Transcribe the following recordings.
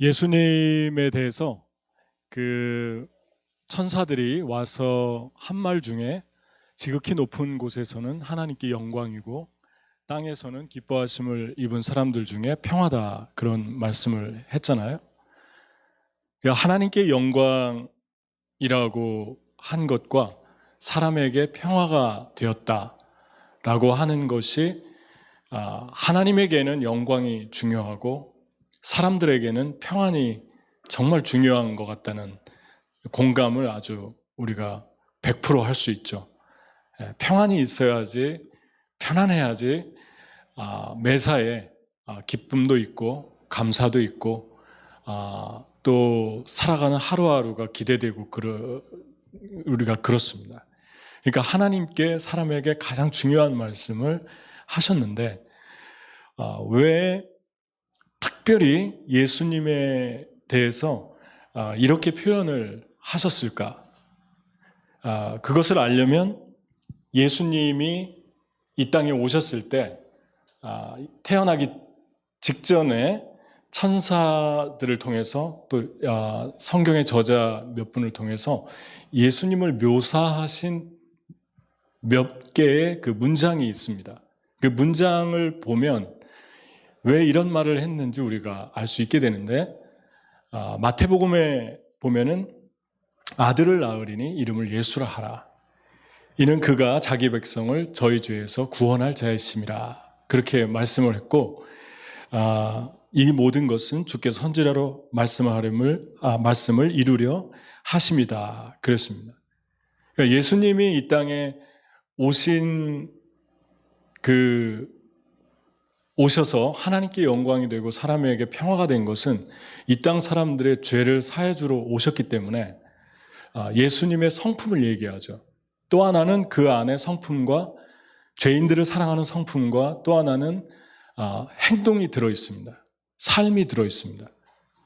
예수님에 대해서 그 천사들이 와서 한 말 중에 지극히 높은 곳에서는 하나님께 영광이고 땅에서는 기뻐하심을 입은 사람들 중에 평화다, 그런 말씀을 했잖아요. 그러니까 하나님께 영광이라고 한 것과 사람에게 평화가 되었다라고 하는 것이 하나님에게는 영광이 중요하고 사람들에게는 평안이 정말 중요한 것 같다는 공감을 아주 우리가 100% 할 수 있죠. 평안이 있어야지, 편안해야지 매사에 기쁨도 있고 감사도 있고 또 살아가는 하루하루가 기대되고 우리가 그렇습니다. 그러니까 하나님께 사람에게 가장 중요한 말씀을 하셨는데 왜 특별히 예수님에 대해서 이렇게 표현을 하셨을까? 그것을 알려면 예수님이 이 땅에 오셨을 때 태어나기 직전에 천사들을 통해서 또 성경의 저자 몇 분을 통해서 예수님을 묘사하신 몇 개의 그 문장이 있습니다. 그 문장을 보면 왜 이런 말을 했는지 우리가 알 수 있게 되는데, 마태복음에 보면은 아들을 낳으리니 이름을 예수라 하라. 이는 그가 자기 백성을 저희 죄에서 구원할 자이심이라. 그렇게 말씀을 했고, 이 모든 것은 주께서 선지자로 말씀을 이루려 하심이다. 그랬습니다. 그러니까 예수님이 이 땅에 오셔서 하나님께 영광이 되고 사람에게 평화가 된 것은 이 땅 사람들의 죄를 사해주러 오셨기 때문에 예수님의 성품을 얘기하죠. 또 하나는 그 안에 성품과 죄인들을 사랑하는 성품과 또 하나는 행동이 들어있습니다. 삶이 들어있습니다.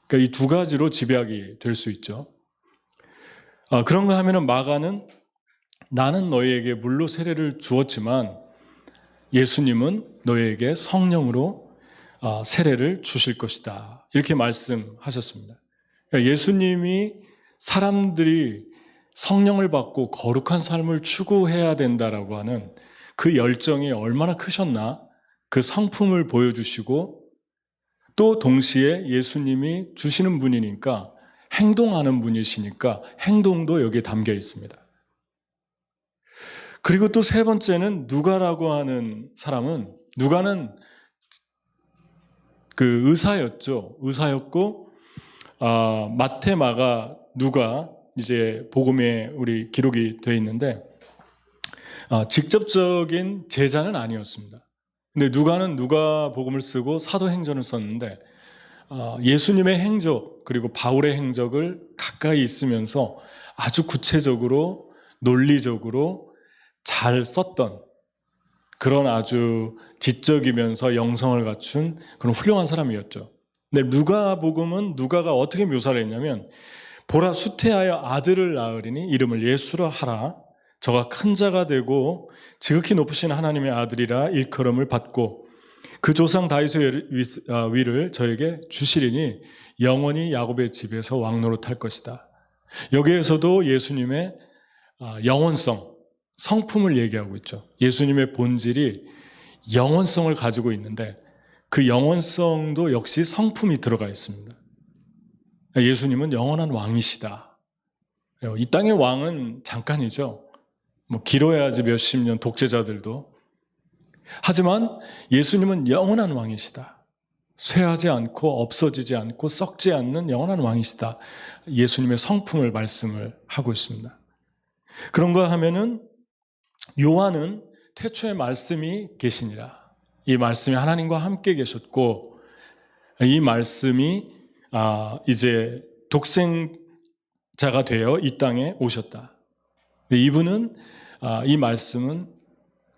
그러니까 이 두 가지로 집약이 될 수 있죠. 그런가 하면은 마가는 나는 너희에게 물로 세례를 주었지만 예수님은 너희에게 성령으로 세례를 주실 것이다. 이렇게 말씀하셨습니다. 그러니까 예수님이 사람들이 성령을 받고 거룩한 삶을 추구해야 된다라고 하는 그 열정이 얼마나 크셨나, 그 성품을 보여주시고 또 동시에 예수님이 주시는 분이니까 행동하는 분이시니까 행동도 여기에 담겨 있습니다. 그리고 또 세 번째는 누가라고 하는 사람은, 누가는 그 의사였고 마태, 마가, 누가 이제 복음에 우리 기록이 되어 있는데 직접적인 제자는 아니었습니다. 근데 누가는 누가복음을 쓰고 사도행전을 썼는데 예수님의 행적 그리고 바울의 행적을 가까이 있으면서 아주 구체적으로 논리적으로 잘 썼던 그런 아주 지적이면서 영성을 갖춘 그런 훌륭한 사람이었죠. 근데 누가복음은 누가가 어떻게 묘사를 했냐면, 보라, 수태하여 아들을 낳으리니 이름을 예수라 하라. 저가 큰 자가 되고 지극히 높으신 하나님의 아들이라 일컬음을 받고 그 조상 다윗의 위를 저에게 주시리니 영원히 야곱의 집에서 왕노릇 할 것이다. 여기에서도 예수님의 영원성, 성품을 얘기하고 있죠. 예수님의 본질이 영원성을 가지고 있는데 그 영원성도 역시 성품이 들어가 있습니다. 예수님은 영원한 왕이시다. 이 땅의 왕은 잠깐이죠. 길어야지 몇십 년 독재자들도. 하지만 예수님은 영원한 왕이시다. 쇠하지 않고 없어지지 않고 썩지 않는 영원한 왕이시다. 예수님의 성품을 말씀을 하고 있습니다. 그런가 하면은 요한은 태초에 말씀이 계시니라. 이 말씀이 하나님과 함께 계셨고 이 말씀이 이제 독생자가 되어 이 땅에 오셨다. 이분은 이 말씀은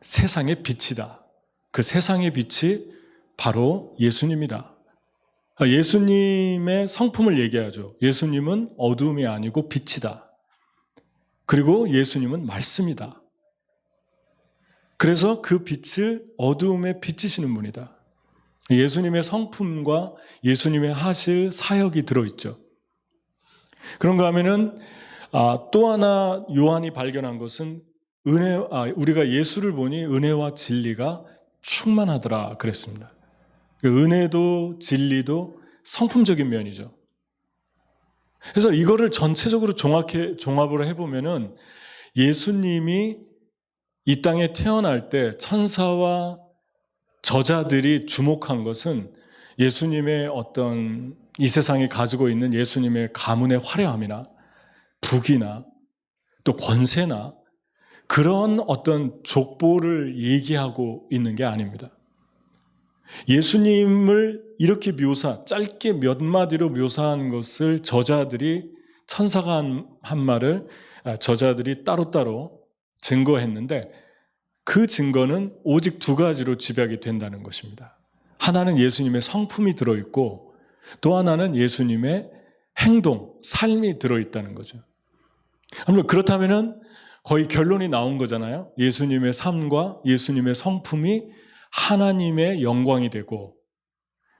세상의 빛이다. 그 세상의 빛이 바로 예수님이다. 예수님의 성품을 얘기하죠. 예수님은 어두움이 아니고 빛이다. 그리고 예수님은 말씀이다. 그래서 그 빛을 어두움에 비치시는 분이다. 예수님의 성품과 예수님의 하실 사역이 들어있죠. 그런가 하면은 또 하나 요한이 발견한 것은 우리가 예수를 보니 은혜와 진리가 충만하더라 그랬습니다. 은혜도 진리도 성품적인 면이죠. 그래서 이거를 전체적으로 종합을 해보면은 예수님이 이 땅에 태어날 때 천사와 저자들이 주목한 것은 예수님의 어떤 이 세상이 가지고 있는 예수님의 가문의 화려함이나 부귀나 또 권세나 그런 어떤 족보를 얘기하고 있는 게 아닙니다. 예수님을 이렇게 짧게 몇 마디로 묘사한 것을 천사가 한 말을 저자들이 따로따로 증거했는데 그 증거는 오직 두 가지로 집약이 된다는 것입니다. 하나는 예수님의 성품이 들어있고 또 하나는 예수님의 행동, 삶이 들어있다는 거죠. 그렇다면은 거의 결론이 나온 거잖아요. 예수님의 삶과 예수님의 성품이 하나님의 영광이 되고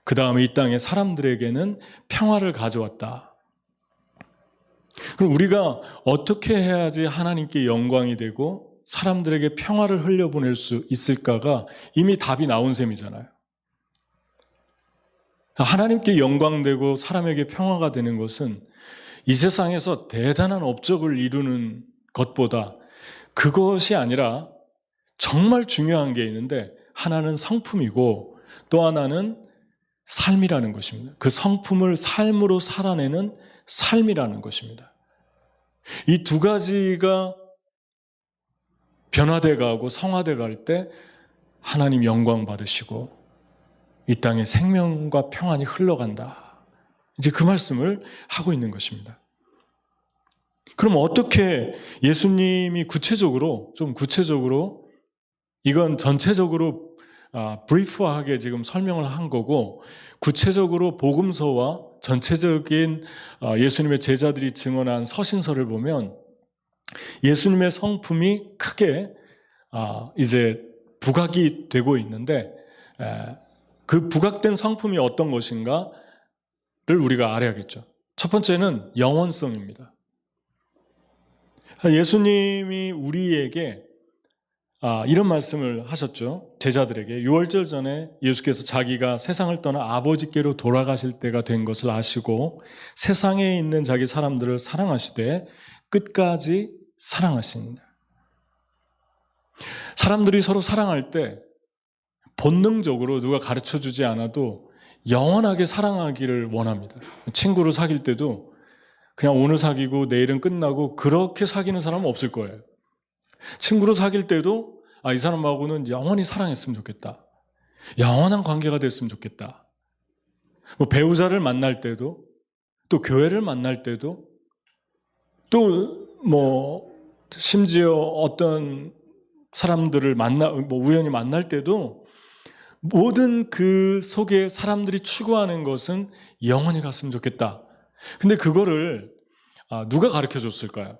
그 다음에 이 땅의 사람들에게는 평화를 가져왔다. 그럼 우리가 어떻게 해야지 하나님께 영광이 되고 사람들에게 평화를 흘려보낼 수 있을까가 이미 답이 나온 셈이잖아요. 하나님께 영광되고 사람에게 평화가 되는 것은 이 세상에서 대단한 업적을 이루는 것보다 그것이 아니라 정말 중요한 게 있는데 하나는 성품이고 또 하나는 삶이라는 것입니다. 그 성품을 삶으로 살아내는 삶이라는 것입니다. 이 두 가지가 변화돼 가고 성화돼 갈 때 하나님 영광 받으시고 이 땅에 생명과 평안이 흘러간다. 이제 그 말씀을 하고 있는 것입니다. 그럼 어떻게 예수님이 구체적으로 이건 전체적으로 브리프하게 지금 설명을 한 거고 구체적으로 복음서와 전체적인 예수님의 제자들이 증언한 서신서를 보면 예수님의 성품이 크게 이제 부각이 되고 있는데 그 부각된 성품이 어떤 것인가를 우리가 알아야겠죠. 첫 번째는 영원성입니다. 예수님이 우리에게 이런 말씀을 하셨죠. 제자들에게 6월절 전에 예수께서 자기가 세상을 떠나 아버지께로 돌아가실 때가 된 것을 아시고 세상에 있는 자기 사람들을 사랑하시되 끝까지 사랑하십니다. 사람들이 서로 사랑할 때 본능적으로 누가 가르쳐주지 않아도 영원하게 사랑하기를 원합니다. 친구를 사귈 때도 그냥 오늘 사귀고 내일은 끝나고 그렇게 사귀는 사람은 없을 거예요. 친구를 사귈 때도 이 사람하고는 영원히 사랑했으면 좋겠다. 영원한 관계가 됐으면 좋겠다. 배우자를 만날 때도 또 교회를 만날 때도 또 심지어 어떤 사람들을 우연히 만날 때도 모든 그 속에 사람들이 추구하는 것은 영원히 갔으면 좋겠다. 근데 그거를 누가 가르쳐 줬을까요?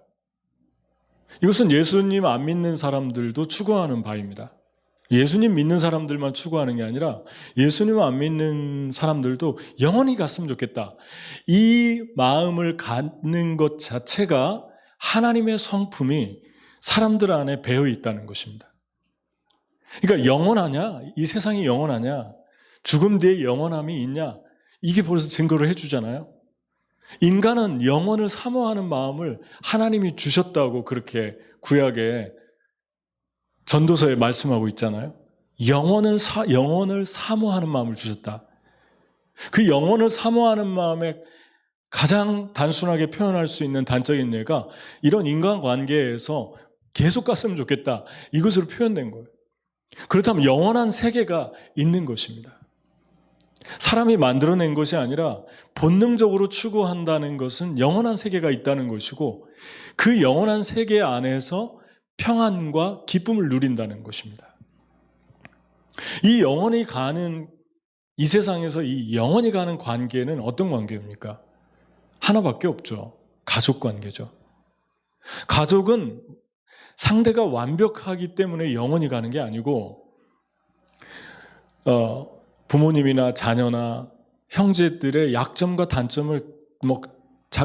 이것은 예수님 안 믿는 사람들도 추구하는 바입니다. 예수님 믿는 사람들만 추구하는 게 아니라 예수님 안 믿는 사람들도 영원히 갔으면 좋겠다. 이 마음을 갖는 것 자체가 하나님의 성품이 사람들 안에 배어 있다는 것입니다. 그러니까 영원하냐? 이 세상이 영원하냐? 죽음 뒤에 영원함이 있냐? 이게 벌써 증거를 해주잖아요. 인간은 영원을 사모하는 마음을 하나님이 주셨다고 그렇게 구약에 전도서에 말씀하고 있잖아요. 영원을 사모하는 마음을 주셨다. 그 영원을 사모하는 마음에 가장 단순하게 표현할 수 있는 단적인 예가 이런 인간관계에서 계속 갔으면 좋겠다. 이것으로 표현된 거예요. 그렇다면 영원한 세계가 있는 것입니다. 사람이 만들어낸 것이 아니라 본능적으로 추구한다는 것은 영원한 세계가 있다는 것이고 그 영원한 세계 안에서 평안과 기쁨을 누린다는 것입니다. 이 세상에서 이 영원히 가는 관계는 어떤 관계입니까? 하나밖에 없죠. 가족 관계죠. 가족은 상대가 완벽하기 때문에 영원히 가는 게 아니고 부모님이나 자녀나 형제들의 약점과 단점을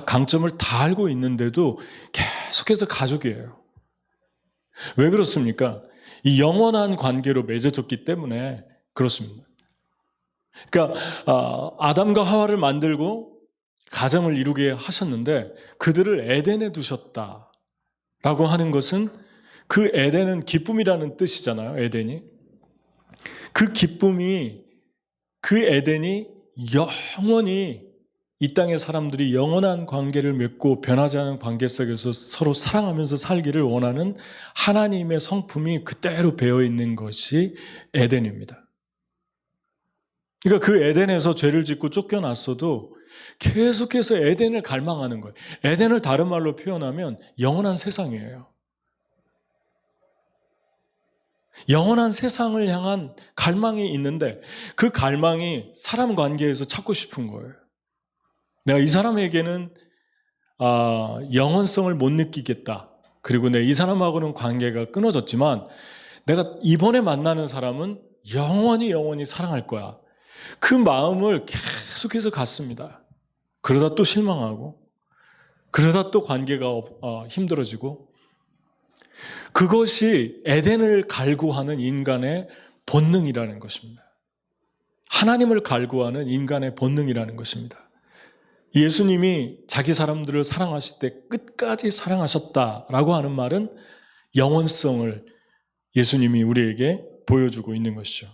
강점을 다 알고 있는데도 계속해서 가족이에요. 왜 그렇습니까? 이 영원한 관계로 맺어졌기 때문에 그렇습니다. 그러니까 아담과 하와를 만들고 가정을 이루게 하셨는데 그들을 에덴에 두셨다라고 하는 것은 그 에덴은 기쁨이라는 뜻이잖아요. 에덴이. 그 기쁨이 그 에덴이 영원히 이 땅의 사람들이 영원한 관계를 맺고 변하지 않은 관계 속에서 서로 사랑하면서 살기를 원하는 하나님의 성품이 그대로 배어 있는 것이 에덴입니다. 그러니까 그 에덴에서 죄를 짓고 쫓겨났어도 계속해서 에덴을 갈망하는 거예요. 에덴을 다른 말로 표현하면 영원한 세상이에요. 영원한 세상을 향한 갈망이 있는데 그 갈망이 사람 관계에서 찾고 싶은 거예요. 내가 이 사람에게는 영원성을 못 느끼겠다. 그리고 이 사람하고는 관계가 끊어졌지만 내가 이번에 만나는 사람은 영원히 사랑할 거야. 그 마음을 계속해서 갖습니다. 그러다 또 실망하고 그러다 또 관계가 힘들어지고 그것이 에덴을 갈구하는 인간의 본능이라는 것입니다. 하나님을 갈구하는 인간의 본능이라는 것입니다. 예수님이 자기 사람들을 사랑하실 때 끝까지 사랑하셨다라고 하는 말은 영원성을 예수님이 우리에게 보여주고 있는 것이죠.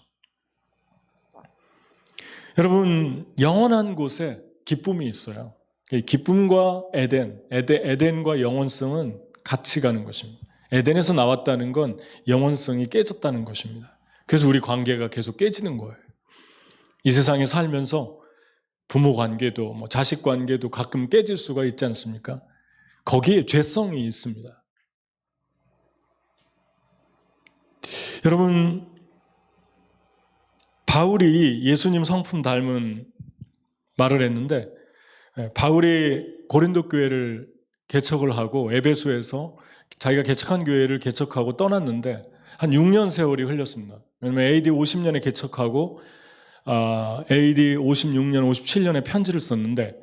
여러분, 영원한 곳에 기쁨이 있어요. 기쁨과 에덴과 영원성은 같이 가는 것입니다. 에덴에서 나왔다는 건 영원성이 깨졌다는 것입니다. 그래서 우리 관계가 계속 깨지는 거예요. 이 세상에 살면서 부모 관계도 자식 관계도 가끔 깨질 수가 있지 않습니까? 거기에 죄성이 있습니다. 여러분, 바울이 예수님 성품 닮은 말을 했는데 바울이 고린도 교회를 개척을 하고 에베소에서 자기가 개척한 교회를 개척하고 떠났는데 한 6년 세월이 흘렸습니다. 왜냐하면 AD 50년에 개척하고 AD 56년, 57년에 편지를 썼는데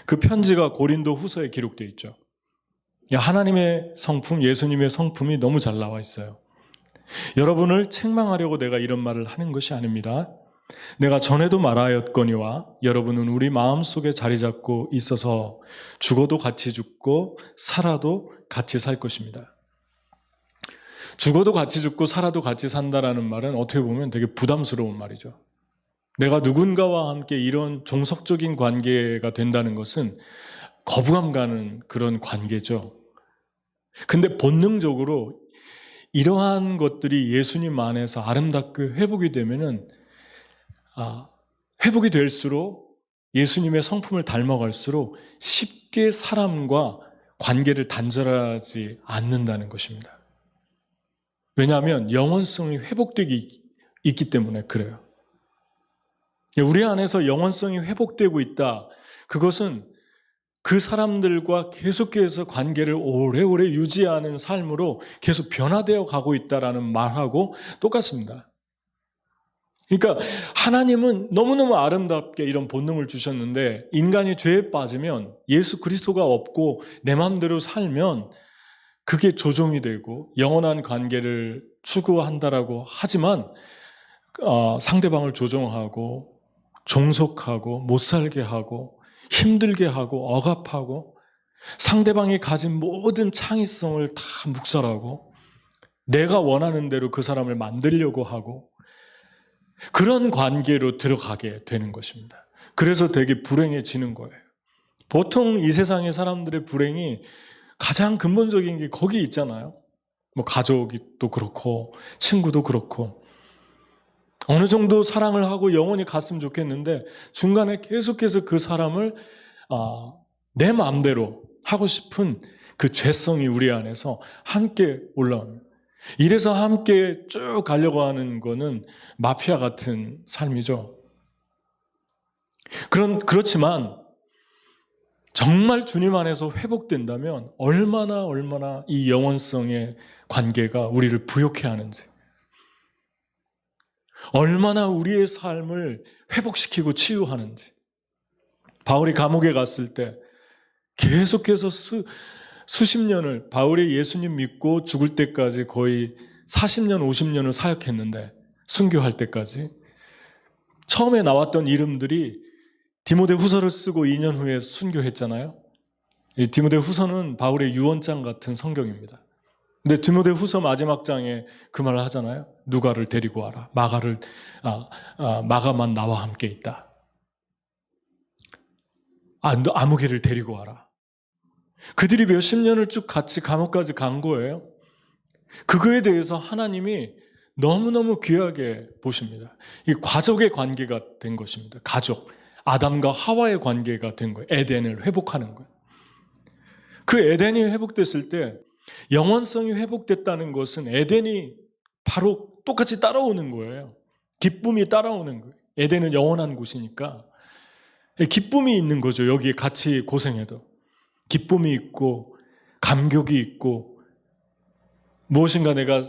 그 편지가 고린도 후서에 기록되어 있죠. 하나님의 성품, 예수님의 성품이 너무 잘 나와 있어요. 여러분을 책망하려고 내가 이런 말을 하는 것이 아닙니다. 내가 전에도 말하였거니와 여러분은 우리 마음속에 자리 잡고 있어서 죽어도 같이 죽고 살아도 같이 살 것입니다. 죽어도 같이 죽고 살아도 같이 산다라는 말은 어떻게 보면 되게 부담스러운 말이죠. 내가 누군가와 함께 이런 종속적인 관계가 된다는 것은 거부감 가는 그런 관계죠. 근데 본능적으로 이러한 것들이 예수님 안에서 아름답게 회복이 되면은 회복이 될수록 예수님의 성품을 닮아갈수록 쉽게 사람과 관계를 단절하지 않는다는 것입니다. 왜냐하면 영원성이 회복되기 있기 때문에 그래요. 우리 안에서 영원성이 회복되고 있다. 그것은 그 사람들과 계속해서 관계를 오래오래 유지하는 삶으로 계속 변화되어 가고 있다라는 말하고 똑같습니다. 그러니까 하나님은 너무너무 아름답게 이런 본능을 주셨는데 인간이 죄에 빠지면 예수 그리스도가 없고 내 마음대로 살면 그게 조종이 되고 영원한 관계를 추구한다라고 하지만 상대방을 조종하고 종속하고 못 살게 하고 힘들게 하고 억압하고 상대방이 가진 모든 창의성을 다 묵살하고 내가 원하는 대로 그 사람을 만들려고 하고 그런 관계로 들어가게 되는 것입니다. 그래서 되게 불행해지는 거예요. 보통 이 세상의 사람들의 불행이 가장 근본적인 게 거기 있잖아요. 가족도 그렇고 친구도 그렇고 어느 정도 사랑을 하고 영원히 갔으면 좋겠는데 중간에 계속해서 그 사람을 내 마음대로 하고 싶은 그 죄성이 우리 안에서 함께 올라옵니다. 이래서 함께 쭉 가려고 하는 마피아 같은 삶이죠. 그렇지만 정말 주님 안에서 회복된다면 얼마나 이 영원성의 관계가 우리를 부욕해 하는지. 얼마나 우리의 삶을 회복시키고 치유하는지. 바울이 감옥에 갔을 때 계속해서 수십 년을, 바울이 예수님 믿고 죽을 때까지 거의 40년, 50년을 사역했는데, 순교할 때까지 처음에 나왔던 이름들이 디모데 후서를 쓰고 2년 후에 순교했잖아요. 이 디모데 후서는 바울의 유언장 같은 성경입니다. 근데 디모데 후서 마지막 장에 그 말을 하잖아요. 누가를 데리고 와라. 마가만 나와 함께 있다. 아무개를 데리고 와라. 그들이 몇십 년을 쭉 같이 감옥까지 간 거예요. 그거에 대해서 하나님이 너무너무 귀하게 보십니다. 이 가족의 관계가 된 것입니다. 가족. 아담과 하와의 관계가 된 거예요. 에덴을 회복하는 거예요. 그 에덴이 회복됐을 때 영원성이 회복됐다는 것은 에덴이 바로 똑같이 따라오는 거예요. 기쁨이 따라오는 거예요. 에덴은 영원한 곳이니까 기쁨이 있는 거죠. 여기에 같이 고생해도 기쁨이 있고 감격이 있고 무엇인가 내가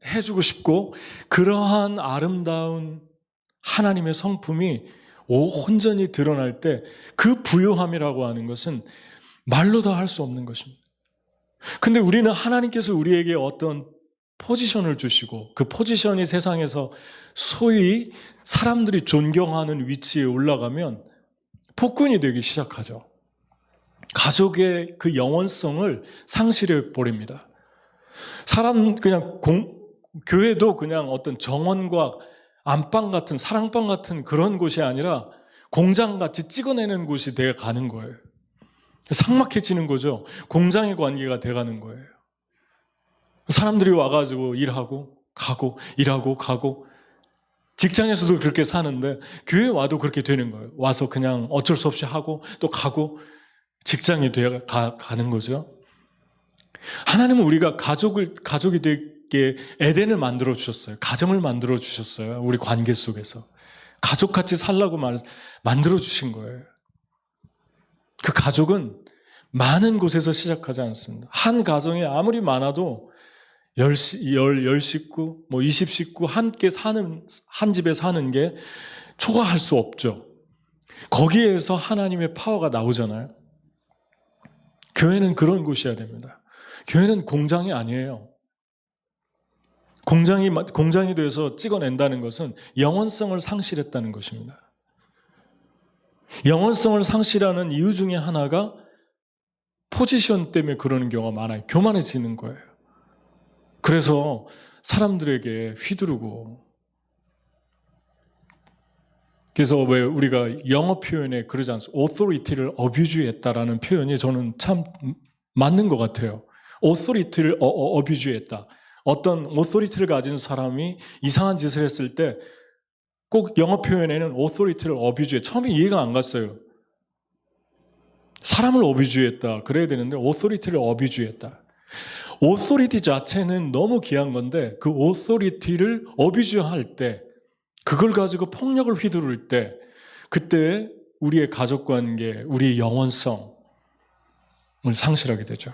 해주고 싶고, 그러한 아름다운 하나님의 성품이 온전히 드러날 때 그 부요함이라고 하는 것은 말로 다 할 수 없는 것입니다. 근데 우리는 하나님께서 우리에게 어떤 포지션을 주시고 그 포지션이 세상에서 소위 사람들이 존경하는 위치에 올라가면 폭군이 되기 시작하죠. 가족의 그 영원성을 상실해 버립니다. 교회도 그냥 어떤 정원과 안방 같은, 사랑방 같은 그런 곳이 아니라 공장같이 찍어내는 곳이 되어 가는 거예요. 삭막해지는 거죠. 공장의 관계가 돼가는 거예요. 사람들이 와가지고 일하고 가고, 일하고 가고, 직장에서도 그렇게 사는데 교회 와도 그렇게 되는 거예요. 와서 그냥 어쩔 수 없이 하고 또 가고, 직장이 되어 가는 거죠. 하나님은 우리가 가족이 되게 에덴을 만들어 주셨어요. 가정을 만들어 주셨어요. 우리 관계 속에서 가족같이 살라고 만들어 주신 거예요. 그 가족은 많은 곳에서 시작하지 않습니다. 한 가정에 아무리 많아도 10식구, 20식구 함께 한 집에 사는 게 초과할 수 없죠. 거기에서 하나님의 파워가 나오잖아요. 교회는 그런 곳이어야 됩니다. 교회는 공장이 아니에요. 공장이 돼서 찍어낸다는 것은 영원성을 상실했다는 것입니다. 영원성을 상실하는 이유 중에 하나가 포지션 때문에 그러는 경우가 많아요. 교만해지는 거예요. 그래서 사람들에게 휘두르고, 그래서 왜 우리가 영어 표현에 그러지 않습니까? authority를 abuse했다라는 표현이 저는 참 맞는 것 같아요. authority를 abuse했다. 어떤 authority를 가진 사람이 이상한 짓을 했을 때 꼭 영어 표현에는 authority를 abuse해. 처음에 이해가 안 갔어요. 사람을 abuse했다 그래야 되는데 authority를 abuse했다. authority 자체는 너무 귀한 건데 그 authority를 abuse할 때, 그걸 가지고 폭력을 휘두를 때, 그때 우리의 가족관계, 우리의 영원성을 상실하게 되죠.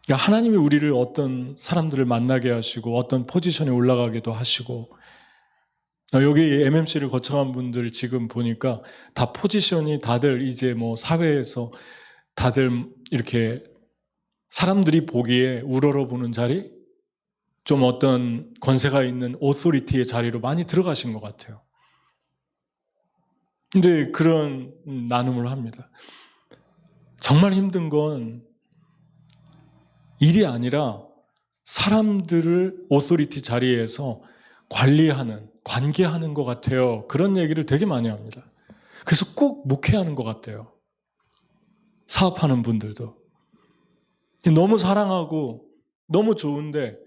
그러니까 하나님이 우리를 어떤 사람들을 만나게 하시고 어떤 포지션에 올라가기도 하시고, 여기 MMC를 거쳐간 분들 지금 보니까 다 포지션이 다들 이제 사회에서 다들 이렇게 사람들이 보기에 우러러보는 자리, 좀 어떤 권세가 있는 오토리티의 자리로 많이 들어가신 것 같아요. 근데 그런 나눔을 합니다. 정말 힘든 건 일이 아니라 사람들을 오토리티 자리에서 관계하는 것 같아요. 그런 얘기를 되게 많이 합니다. 그래서 꼭 목회하는 것 같아요. 사업하는 분들도. 너무 사랑하고 너무 좋은데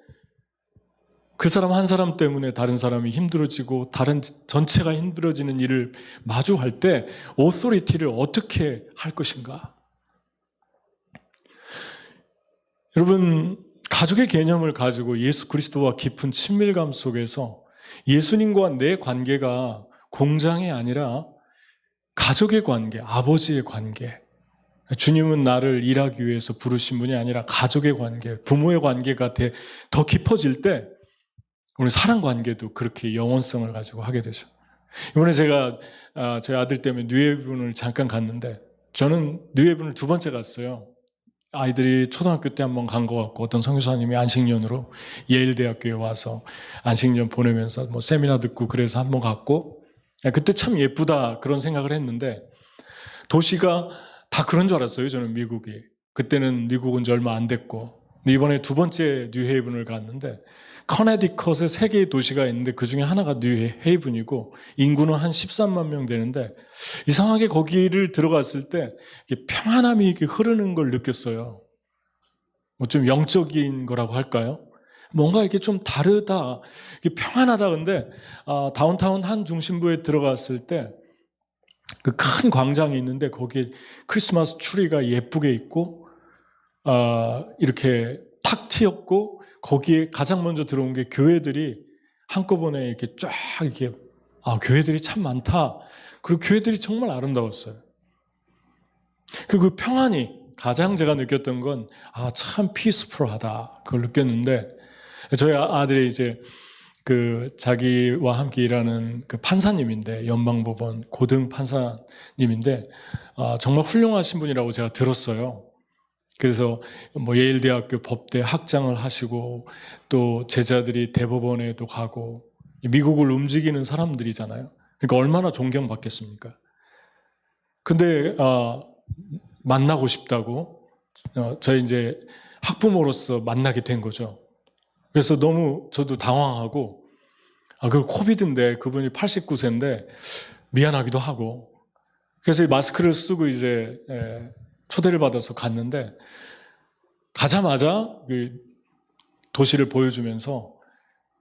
그 사람 한 사람 때문에 다른 사람이 힘들어지고 다른 전체가 힘들어지는 일을 마주할 때 오토리티를 어떻게 할 것인가? 여러분, 가족의 개념을 가지고 예수 그리스도와 깊은 친밀감 속에서 예수님과 내 관계가 공장이 아니라 가족의 관계, 아버지의 관계, 주님은 나를 일하기 위해서 부르신 분이 아니라 가족의 관계, 부모의 관계가 더 깊어질 때 우리 사랑 관계도 그렇게 영원성을 가지고 하게 되죠. 이번에 제가 저희 아들 때문에 뉴헤븐을 잠깐 갔는데, 저는 뉴헤븐을 2번째 갔어요. 아이들이 초등학교 때 한번 간 것 같고, 어떤 선교사님이 안식년으로 예일대학교에 와서 안식년 보내면서 뭐 세미나 듣고 그래서 한번 갔고, 그때 참 예쁘다 그런 생각을 했는데, 도시가 다 그런 줄 알았어요. 저는 미국이. 그때는 미국 온 지 얼마 안 됐고. 근데 이번에 2번째 뉴헤이븐을 갔는데, 커네디컷에 3개의 도시가 있는데 그 중에 하나가 뉴헤이븐이고 인구는 한 13만 명 되는데, 이상하게 거기를 들어갔을 때 평안함이 이렇게 흐르는 걸 느꼈어요. 뭐 좀 영적인 거라고 할까요? 뭔가 이게 좀 다르다, 이게 평안하다. 근데 다운타운 한 중심부에 들어갔을 때 그 큰 광장이 있는데 거기에 크리스마스 트리가 예쁘게 있고 이렇게 탁 트였고, 거기에 가장 먼저 들어온 게 교회들이 한꺼번에 이렇게 쫙 이렇게, 교회들이 참 많다. 그리고 교회들이 정말 아름다웠어요. 그 평안이 가장 제가 느꼈던 건 참 피스풀하다 그걸 느꼈는데, 저희 아들이 이제 그 자기와 함께 일하는 그 판사님인데, 연방법원 고등 판사님인데 정말 훌륭하신 분이라고 제가 들었어요. 그래서 뭐 예일대학교 법대 학장을 하시고, 또 제자들이 대법원에도 가고, 미국을 움직이는 사람들이잖아요. 그러니까 얼마나 존경받겠습니까? 근데 만나고 싶다고 저희 이제 학부모로서 만나게 된 거죠. 그래서 너무 저도 당황하고, 그 코비드인데 그분이 89세인데 미안하기도 하고, 그래서 마스크를 쓰고 이제 초대를 받아서 갔는데, 가자마자 그 도시를 보여주면서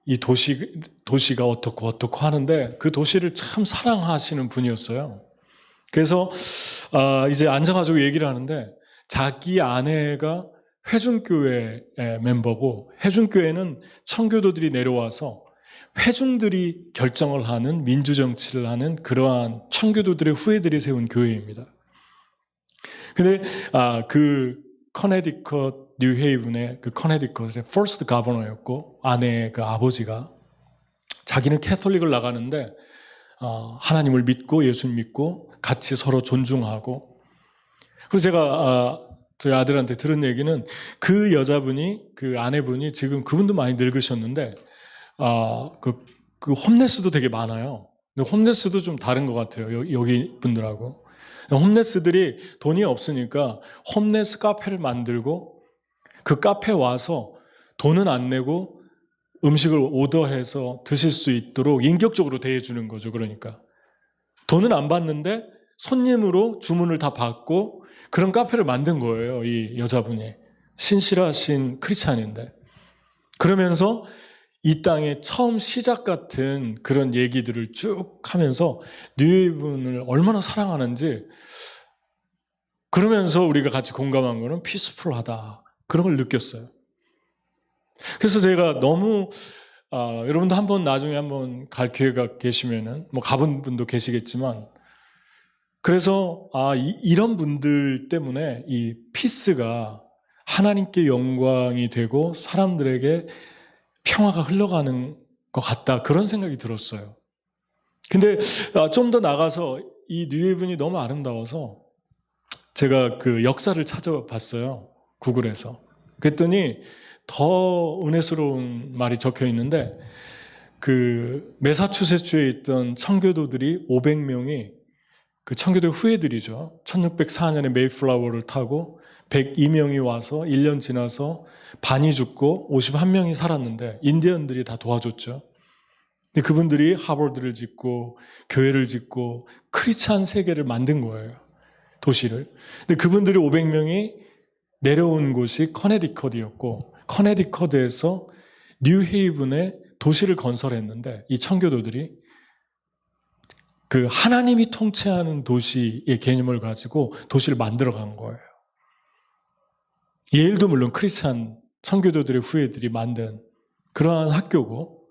이 도시가 어떻고 하는데, 그 도시를 참 사랑하시는 분이었어요. 그래서 이제 앉아가지고 얘기를 하는데, 자기 아내가 회중교회 멤버고, 회중교회는 청교도들이 내려와서 회중들이 결정을 하는, 민주정치를 하는 그러한 청교도들의 후예들이 세운 교회입니다. 근데 그 커네디컷 뉴헤이븐의 그 커네디컷의 퍼스트 가버너였고, 아내의 그 아버지가 자기는 캐톨릭을 나가는데 하나님을 믿고 예수님 믿고 같이 서로 존중하고. 그래서 제가 저희 아들한테 들은 얘기는, 그 여자분이, 그 아내분이 지금 그분도 많이 늙으셨는데 그 홈레스도 되게 많아요. 근데 홈레스도 좀 다른 것 같아요, 여기 분들하고. 홈레스들이 돈이 없으니까 홈레스 카페를 만들고, 그 카페에 와서 돈은 안 내고 음식을 오더해서 드실 수 있도록 인격적으로 대해주는 거죠. 그러니까 돈은 안 받는데 손님으로 주문을 다 받고 그런 카페를 만든 거예요, 이 여자분이. 신실하신 크리스찬인데. 그러면서 이 땅의 처음 시작 같은 그런 얘기들을 쭉 하면서 뉴헤이븐을 얼마나 사랑하는지, 그러면서 우리가 같이 공감한 거는 피스풀하다, 그런 걸 느꼈어요. 그래서 제가 너무 여러분도 한번 나중에 한번 갈 기회가 계시면은, 뭐 가본 분도 계시겠지만, 그래서 이런 분들 때문에 이 피스가 하나님께 영광이 되고 사람들에게 평화가 흘러가는 것 같다, 그런 생각이 들었어요. 근데 좀 더 나가서 이 뉴헤이븐이 너무 아름다워서 제가 그 역사를 찾아봤어요, 구글에서. 그랬더니 더 은혜스러운 말이 적혀 있는데, 그 매사추세츠에 있던 청교도들이 500명이, 그 청교도 후예들이죠, 1604년에 메이플라워를 타고 102명이 와서 1년 지나서 반이 죽고 51명이 살았는데, 인디언들이 다 도와줬죠. 근데 그분들이 하버드를 짓고 교회를 짓고 크리스찬 세계를 만든 거예요, 도시를. 근데 그분들이 500명이 내려온 곳이 커네디컷이었고, 커네디컷에서 뉴헤이븐에 도시를 건설했는데, 이 청교도들이 그 하나님이 통치하는 도시의 개념을 가지고 도시를 만들어간 거예요. 예일도 물론 크리스찬 청교도들의 후예들이 만든 그러한 학교고,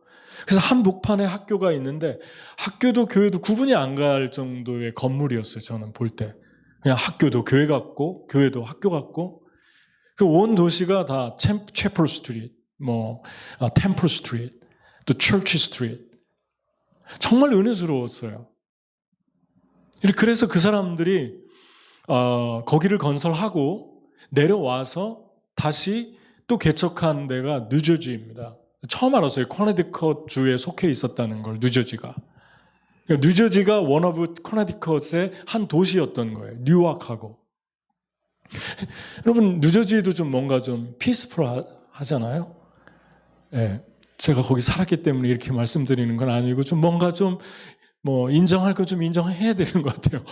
그래서 한복판에 학교가 있는데 학교도 교회도 구분이 안 갈 정도의 건물이었어요, 저는 볼 때. 그냥 학교도 교회 같고 교회도 학교 같고, 그 온 도시가 다 채플 스트리트, 템플 스트리트, 또 철치 스트리트. 정말 은혜스러웠어요. 그래서 그 사람들이 거기를 건설하고 내려와서 다시 또 개척한 데가 뉴저지입니다. 처음 알았어요. 커네디컷 주에 속해 있었다는 걸, 뉴저지가. 뉴저지가 원 오브 커네디컷의 한 도시였던 거예요. 뉴욕하고. 여러분, 뉴저지도 좀 뭔가 좀 피스풀 하잖아요. 예, 제가 거기 살았기 때문에 이렇게 말씀드리는 건 아니고 좀 뭔가 좀 뭐 인정할 거 좀 인정해야 되는 것 같아요.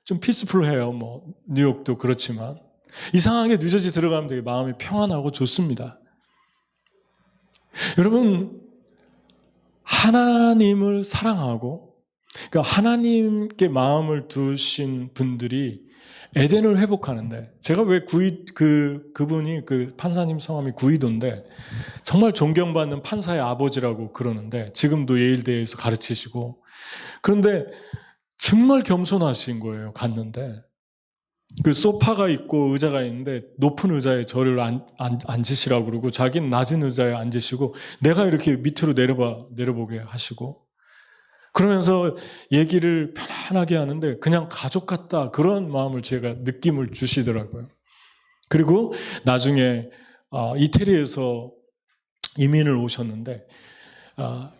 좀 피스풀해요. 뭐 뉴욕도 그렇지만 이상하게 뉴저지 들어가면 되게 마음이 평안하고 좋습니다. 여러분, 하나님을 사랑하고 그러니까 하나님께 마음을 두신 분들이 에덴을 회복하는데, 제가 왜 그분이 그 판사님 성함이 구이도인데 정말 존경받는 판사의 아버지라고 그러는데 지금도 예일대에서 가르치시고, 그런데 정말 겸손하신 거예요. 갔는데 그 소파가 있고 의자가 있는데 높은 의자에 저를 앉으시라고 그러고 자기는 낮은 의자에 앉으시고 내가 이렇게 밑으로 내려보게 하시고, 그러면서 얘기를 편안하게 하는데 그냥 가족 같다, 그런 마음을 제가 느낌을 주시더라고요. 그리고 나중에 이태리에서 이민을 오셨는데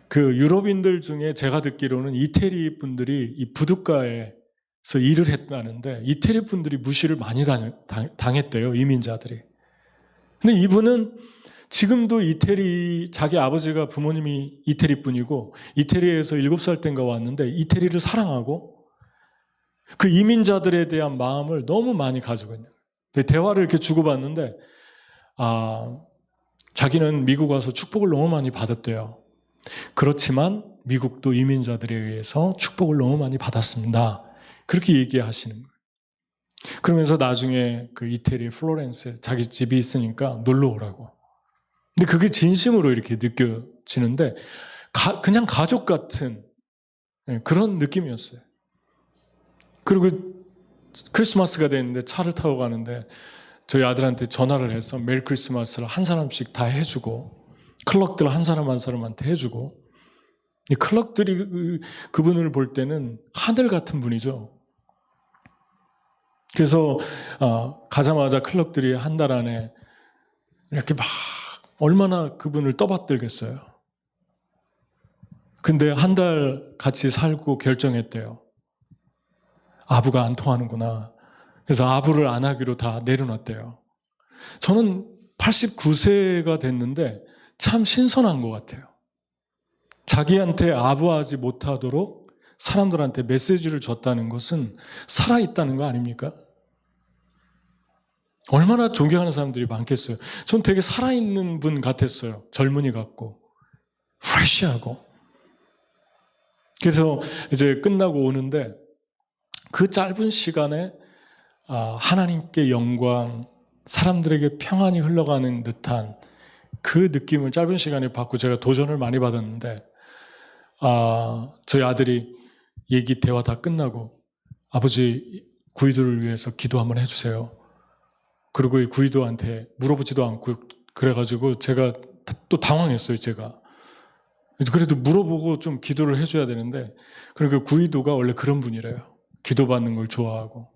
그 유럽인들 중에 제가 듣기로는 이태리 분들이 이 부둣가에서 일을 했다는데 이태리 분들이 무시를 많이 당했대요, 이민자들이. 근데 이분은 지금도 이태리, 자기 아버지가 부모님이 이태리 분이고 이태리에서 7살 땐가 왔는데 이태리를 사랑하고 그 이민자들에 대한 마음을 너무 많이 가지고 있는 거예요. 대화를 이렇게 주고받는데 자기는 미국 와서 축복을 너무 많이 받았대요. 그렇지만 미국도 이민자들에 의해서 축복을 너무 많이 받았습니다. 그렇게 얘기하시는 거예요. 그러면서 나중에 그 이태리 플로렌스에 자기 집이 있으니까 놀러 오라고. 근데 그게 진심으로 이렇게 느껴지는데 그냥 가족 같은 그런 느낌이었어요. 그리고 크리스마스가 됐는데 차를 타고 가는데 저희 아들한테 전화를 해서 메리 크리스마스를 한 사람씩 다 해주고 클럭들 한 사람 한 사람한테 해주고, 이 클럭들이 그분을 볼 때는 하늘 같은 분이죠. 그래서 가자마자 클럭들이 한 달 안에 이렇게 막 얼마나 그분을 떠받들겠어요. 근데 한 달 같이 살고 결정했대요. 아부가 안 통하는구나. 그래서 아부를 안 하기로 다 내려놨대요. 저는 89세가 됐는데 참 신선한 것 같아요. 자기한테 아부하지 못하도록 사람들한테 메시지를 줬다는 것은 살아있다는 거 아닙니까? 얼마나 존경하는 사람들이 많겠어요. 전 되게 살아있는 분 같았어요. 젊은이 같고 프레시하고. 그래서 이제 끝나고 오는데 그 짧은 시간에 하나님께 영광, 사람들에게 평안이 흘러가는 듯한 그 느낌을 짧은 시간에 받고 제가 도전을 많이 받았는데 저희 아들이 얘기 대화 다 끝나고 아버지 구이도를 위해서 기도 한번 해주세요. 그리고 이 구이도한테 물어보지도 않고 그래가지고 제가 또 당황했어요. 제가 그래도 물어보고 좀 기도를 해줘야 되는데, 그리고 구이도가 원래 그런 분이래요. 기도받는 걸 좋아하고.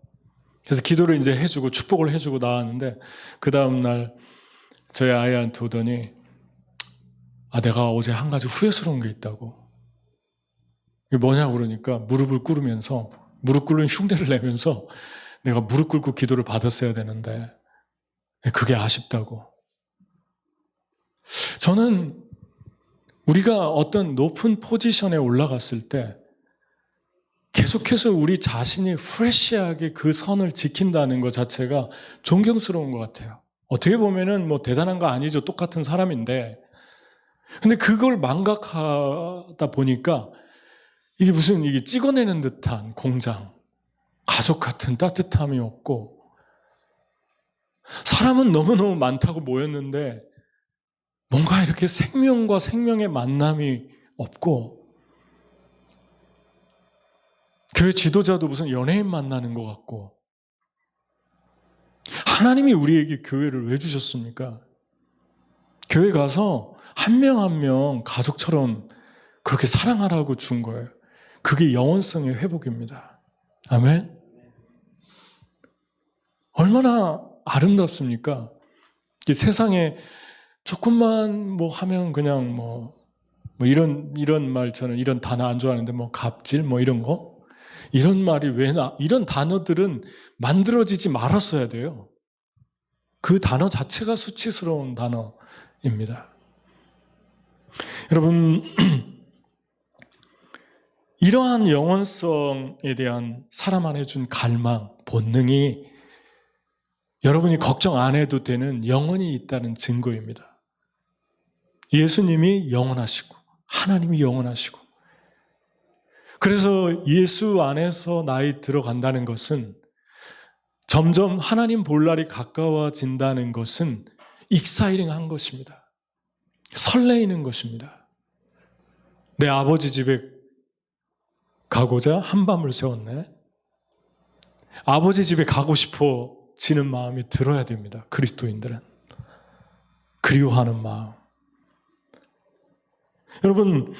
그래서 기도를 이제 해주고 축복을 해주고 나왔는데 그 다음날 저희 아이한테 오더니 내가 어제 한 가지 후회스러운 게 있다고. 이게 뭐냐고 그러니까 무릎 꿇는 흉내를 내면서 내가 무릎 꿇고 기도를 받았어야 되는데 그게 아쉽다고. 저는 우리가 어떤 높은 포지션에 올라갔을 때 계속해서 우리 자신이 프레시하게 그 선을 지킨다는 것 자체가 존경스러운 것 같아요. 어떻게 보면은 뭐 대단한 거 아니죠. 똑같은 사람인데. 근데 그걸 망각하다 보니까 이게 무슨 이게 찍어내는 듯한 공장, 가족 같은 따뜻함이 없고, 사람은 너무너무 많다고 모였는데 뭔가 이렇게 생명과 생명의 만남이 없고, 교회 지도자도 무슨 연예인 만나는 것 같고. 하나님이 우리에게 교회를 왜 주셨습니까? 교회 가서 한 명 한 명 가족처럼 그렇게 사랑하라고 준 거예요. 그게 영혼성의 회복입니다. 아멘. 얼마나 아름답습니까? 이 세상에 조금만 뭐 하면 그냥 뭐 이런 말 저는 이런 단어 안 좋아하는데 뭐 갑질 뭐 이런 거 이런 말이 이런 단어들은 만들어지지 말았어야 돼요. 그 단어 자체가 수치스러운 단어입니다. 여러분 이러한 영혼성에 대한 사람 안에 준 갈망, 본능이 여러분이 걱정 안 해도 되는 영혼이 있다는 증거입니다. 예수님이 영원하시고 하나님이 영원하시고 그래서 예수 안에서 나이 들어간다는 것은 점점 하나님 볼 날이 가까워진다는 것은 익사이링한 것입니다. 설레이는 것입니다. 내 아버지 집에 가고자 한밤을 새웠네. 아버지 집에 가고 싶어지는 마음이 들어야 됩니다. 그리스도인들은. 그리워하는 마음. 여러분,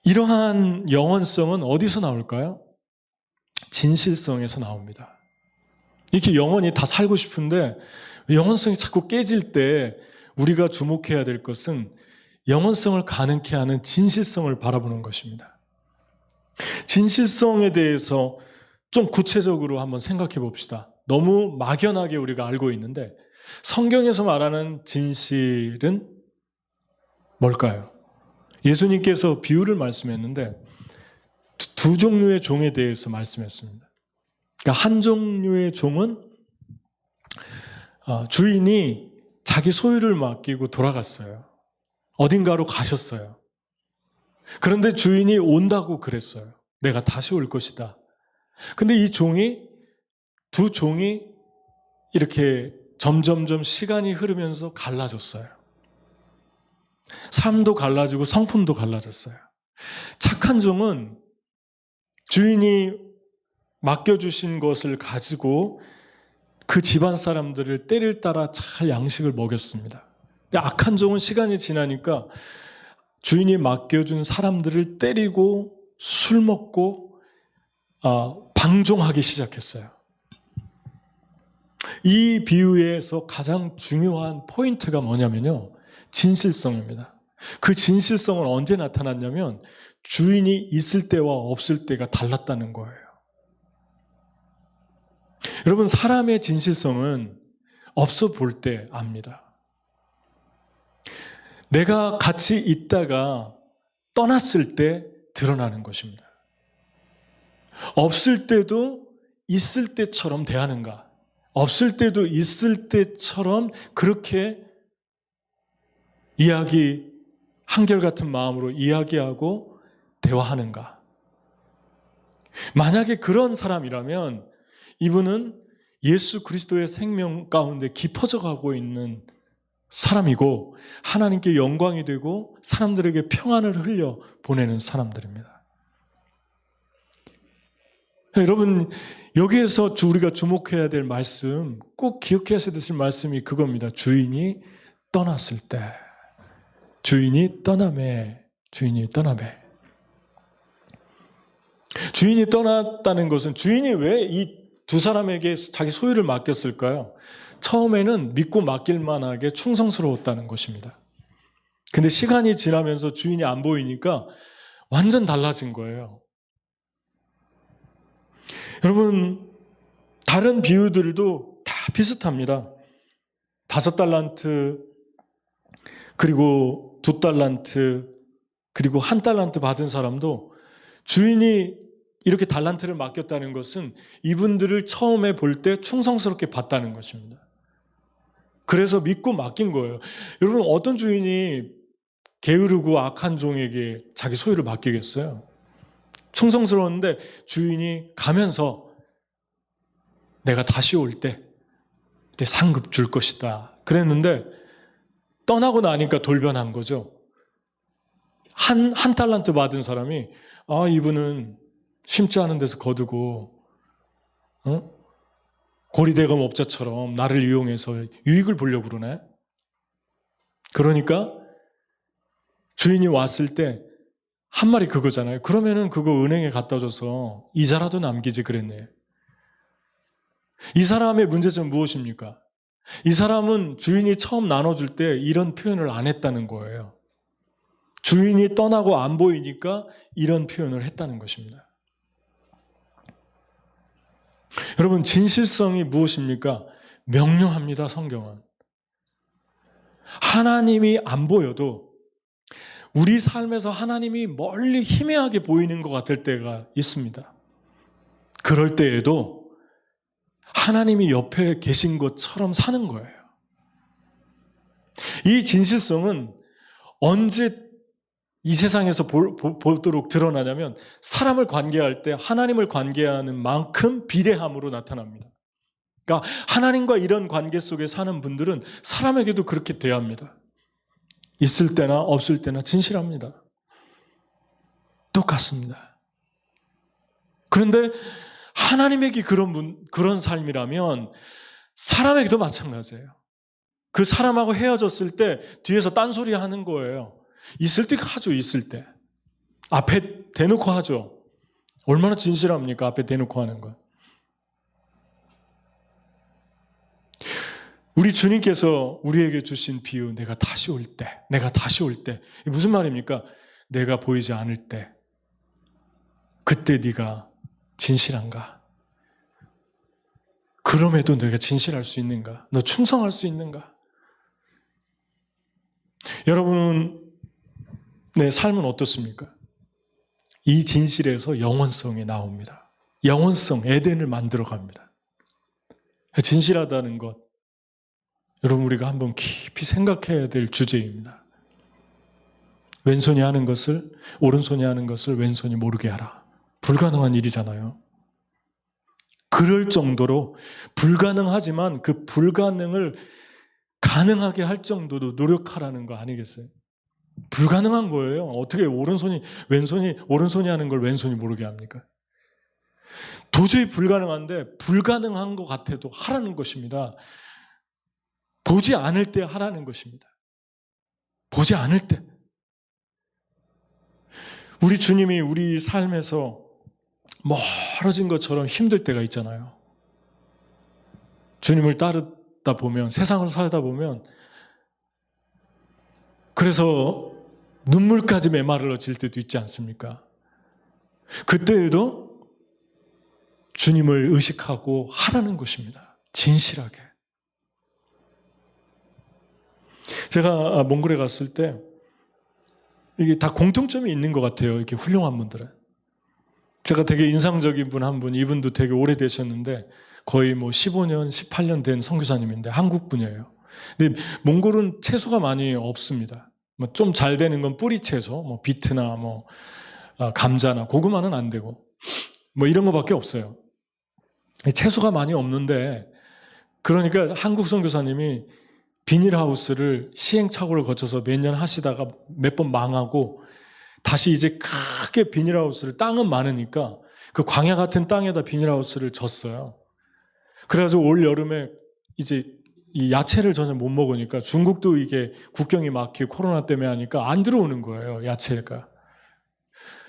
이러한 영혼성은 어디서 나올까요? 진실성에서 나옵니다. 이렇게 영혼이 다 살고 싶은데 영혼성이 자꾸 깨질 때 우리가 주목해야 될 것은 영혼성을 가능케 하는 진실성을 바라보는 것입니다. 진실성에 대해서 좀 구체적으로 한번 생각해 봅시다. 너무 막연하게 우리가 알고 있는데 성경에서 말하는 진실은 뭘까요? 예수님께서 비유를 말씀했는데 두 종류의 종에 대해서 말씀했습니다. 그러니까 한 종류의 종은 주인이 자기 소유를 맡기고 돌아갔어요. 어딘가로 가셨어요. 그런데 주인이 온다고 그랬어요. 내가 다시 올 것이다. 근데 두 종이 이렇게 점점점 시간이 흐르면서 갈라졌어요. 삶도 갈라지고 성품도 갈라졌어요. 착한 종은 주인이 맡겨주신 것을 가지고 그 집안 사람들을 때를 따라 잘 양식을 먹였습니다. 근데 악한 종은 시간이 지나니까 주인이 맡겨준 사람들을 때리고 술 먹고 방종하기 시작했어요. 이 비유에서 가장 중요한 포인트가 뭐냐면요. 진실성입니다. 그 진실성은 언제 나타났냐면 주인이 있을 때와 없을 때가 달랐다는 거예요. 여러분, 사람의 진실성은 없어 볼 때 압니다. 내가 같이 있다가 떠났을 때 드러나는 것입니다. 없을 때도 있을 때처럼 대하는가? 없을 때도 있을 때처럼 그렇게 한결같은 마음으로 이야기하고 대화하는가? 만약에 그런 사람이라면 이분은 예수 그리스도의 생명 가운데 깊어져 가고 있는 사람이고 하나님께 영광이 되고 사람들에게 평안을 흘려 보내는 사람들입니다. 여러분, 여기에서 우리가 주목해야 될 말씀, 꼭 기억하셔야 될 말씀이 그겁니다. 주인이 떠났을 때, 주인이 떠나매. 주인이 떠났다는 것은 주인이 왜 이 두 사람에게 자기 소유를 맡겼을까요? 처음에는 믿고 맡길 만하게 충성스러웠다는 것입니다. 근데 시간이 지나면서 주인이 안 보이니까 완전 달라진 거예요. 여러분, 다른 비유들도 다 비슷합니다. 5달란트, 그리고 2달란트, 그리고 1달란트 받은 사람도 주인이 이렇게 달란트를 맡겼다는 것은 이분들을 처음에 볼 때 충성스럽게 봤다는 것입니다. 그래서 믿고 맡긴 거예요. 여러분, 어떤 주인이 게으르고 악한 종에게 자기 소유를 맡기겠어요? 충성스러웠는데 주인이 가면서 내가 다시 올 때 그때 상급 줄 것이다 그랬는데 떠나고 나니까 돌변한 거죠. 한 달란트 받은 사람이 이분은 심지 않은 데서 거두고 고리대금 업자처럼 나를 이용해서 유익을 보려고 그러네. 그러니까 주인이 왔을 때 한 말이 그거잖아요. 그러면은 그거 은행에 갖다 줘서 이자라도 남기지 그랬네. 이 사람의 문제점은 무엇입니까? 이 사람은 주인이 처음 나눠줄 때 이런 표현을 안 했다는 거예요. 주인이 떠나고 안 보이니까 이런 표현을 했다는 것입니다. 여러분, 진실성이 무엇입니까? 명료합니다, 성경은. 하나님이 안 보여도 우리 삶에서 하나님이 멀리 희미하게 보이는 것 같을 때가 있습니다. 그럴 때에도 하나님이 옆에 계신 것처럼 사는 거예요. 이 진실성은 언제 이 세상에서 보도록 드러나냐면 사람을 관계할 때 하나님을 관계하는 만큼 비례함으로 나타납니다. 그러니까 하나님과 이런 관계 속에 사는 분들은 사람에게도 그렇게 대합니다. 있을 때나 없을 때나 진실합니다. 똑같습니다. 그런데 하나님에게 그런 삶이라면 사람에게도 마찬가지예요. 그 사람하고 헤어졌을 때 뒤에서 딴소리 하는 거예요. 있을 때 하죠, 있을 때. 앞에 대놓고 하죠. 얼마나 진실합니까? 앞에 대놓고 하는 거. 우리 주님께서 우리에게 주신 비유, 내가 다시 올 때. 무슨 말입니까? 내가 보이지 않을 때. 그때 네가 진실한가? 그럼에도 내가 진실할 수 있는가? 너 충성할 수 있는가? 여러분, 내 삶은 어떻습니까? 이 진실에서 영원성이 나옵니다. 영원성, 에덴을 만들어 갑니다. 진실하다는 것, 여러분 우리가 한번 깊이 생각해야 될 주제입니다. 왼손이 하는 것을, 오른손이 하는 것을 왼손이 모르게 하라. 불가능한 일이잖아요. 그럴 정도로 불가능하지만 그 불가능을 가능하게 할 정도로 노력하라는 거 아니겠어요? 불가능한 거예요. 어떻게 오른손이 하는 걸 왼손이 모르게 합니까? 도저히 불가능한데 불가능한 것 같아도 하라는 것입니다. 보지 않을 때 하라는 것입니다. 보지 않을 때. 우리 주님이 우리 삶에서 멀어진 것처럼 힘들 때가 있잖아요. 주님을 따르다 보면, 세상을 살다 보면, 그래서 눈물까지 메마르질 때도 있지 않습니까? 그때에도 주님을 의식하고 하라는 것입니다. 진실하게. 제가 몽골에 갔을 때 이게 다 공통점이 있는 것 같아요. 이렇게 훌륭한 분들은. 제가 되게 인상적인 분 한 분, 이분도 되게 오래되셨는데 거의 15년, 18년 된 선교사님인데 한국 분이에요. 근데 몽골은 채소가 많이 없습니다. 좀 잘 되는 건 뿌리 채소, 비트나 감자나 고구마는 안 되고 이런 거밖에 없어요. 채소가 많이 없는데, 그러니까 한국 선교사님이 비닐하우스를 시행착오를 거쳐서 몇 년 하시다가 몇 번 망하고 다시 이제 크게 비닐하우스를, 땅은 많으니까 그 광야 같은 땅에다 비닐하우스를 졌어요. 그래가지고 올 여름에 이제 이 야채를 전혀 못 먹으니까, 중국도 이게 국경이 막히고 코로나 때문에 하니까 안 들어오는 거예요, 야채가.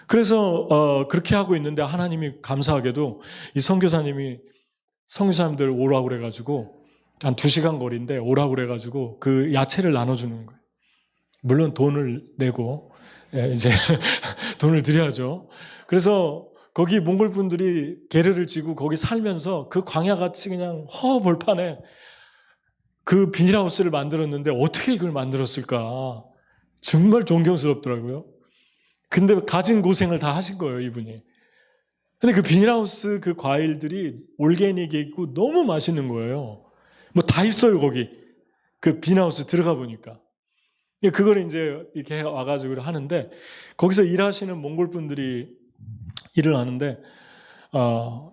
그래서 그렇게 하고 있는데 하나님이 감사하게도 이 선교사님이 선교사님들 오라고 그래가지고 한 2시간 거리인데 오라고 그래가지고 그 야채를 나눠주는 거예요. 물론 돈을 내고 이제 돈을 드려야죠. 그래서 거기 몽골 분들이 게르를 지고 거기 살면서 그 광야같이 그냥 허벌판에 그 비닐하우스를 만들었는데 어떻게 이걸 만들었을까? 정말 존경스럽더라고요. 근데 가진 고생을 다 하신 거예요, 이분이. 근데 그 비닐하우스 그 과일들이 올게닉이고 너무 맛있는 거예요. 다 있어요, 거기. 그 비닐하우스 들어가 보니까. 그걸 이제 이렇게 와가지고 하는데, 거기서 일하시는 몽골 분들이 일을 하는데,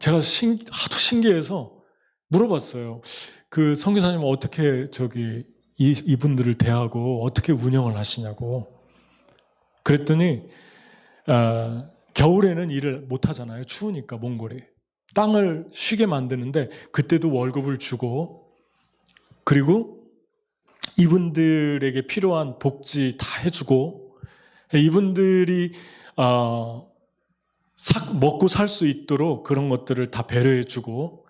제가 하도 신기해서 물어봤어요. 그 선교사님은 어떻게 이분들을 대하고 어떻게 운영을 하시냐고. 그랬더니, 겨울에는 일을 못 하잖아요. 추우니까, 몽골이. 땅을 쉬게 만드는데, 그때도 월급을 주고, 그리고 이분들에게 필요한 복지 다 해주고, 이분들이 먹고 살 수 있도록 그런 것들을 다 배려해주고,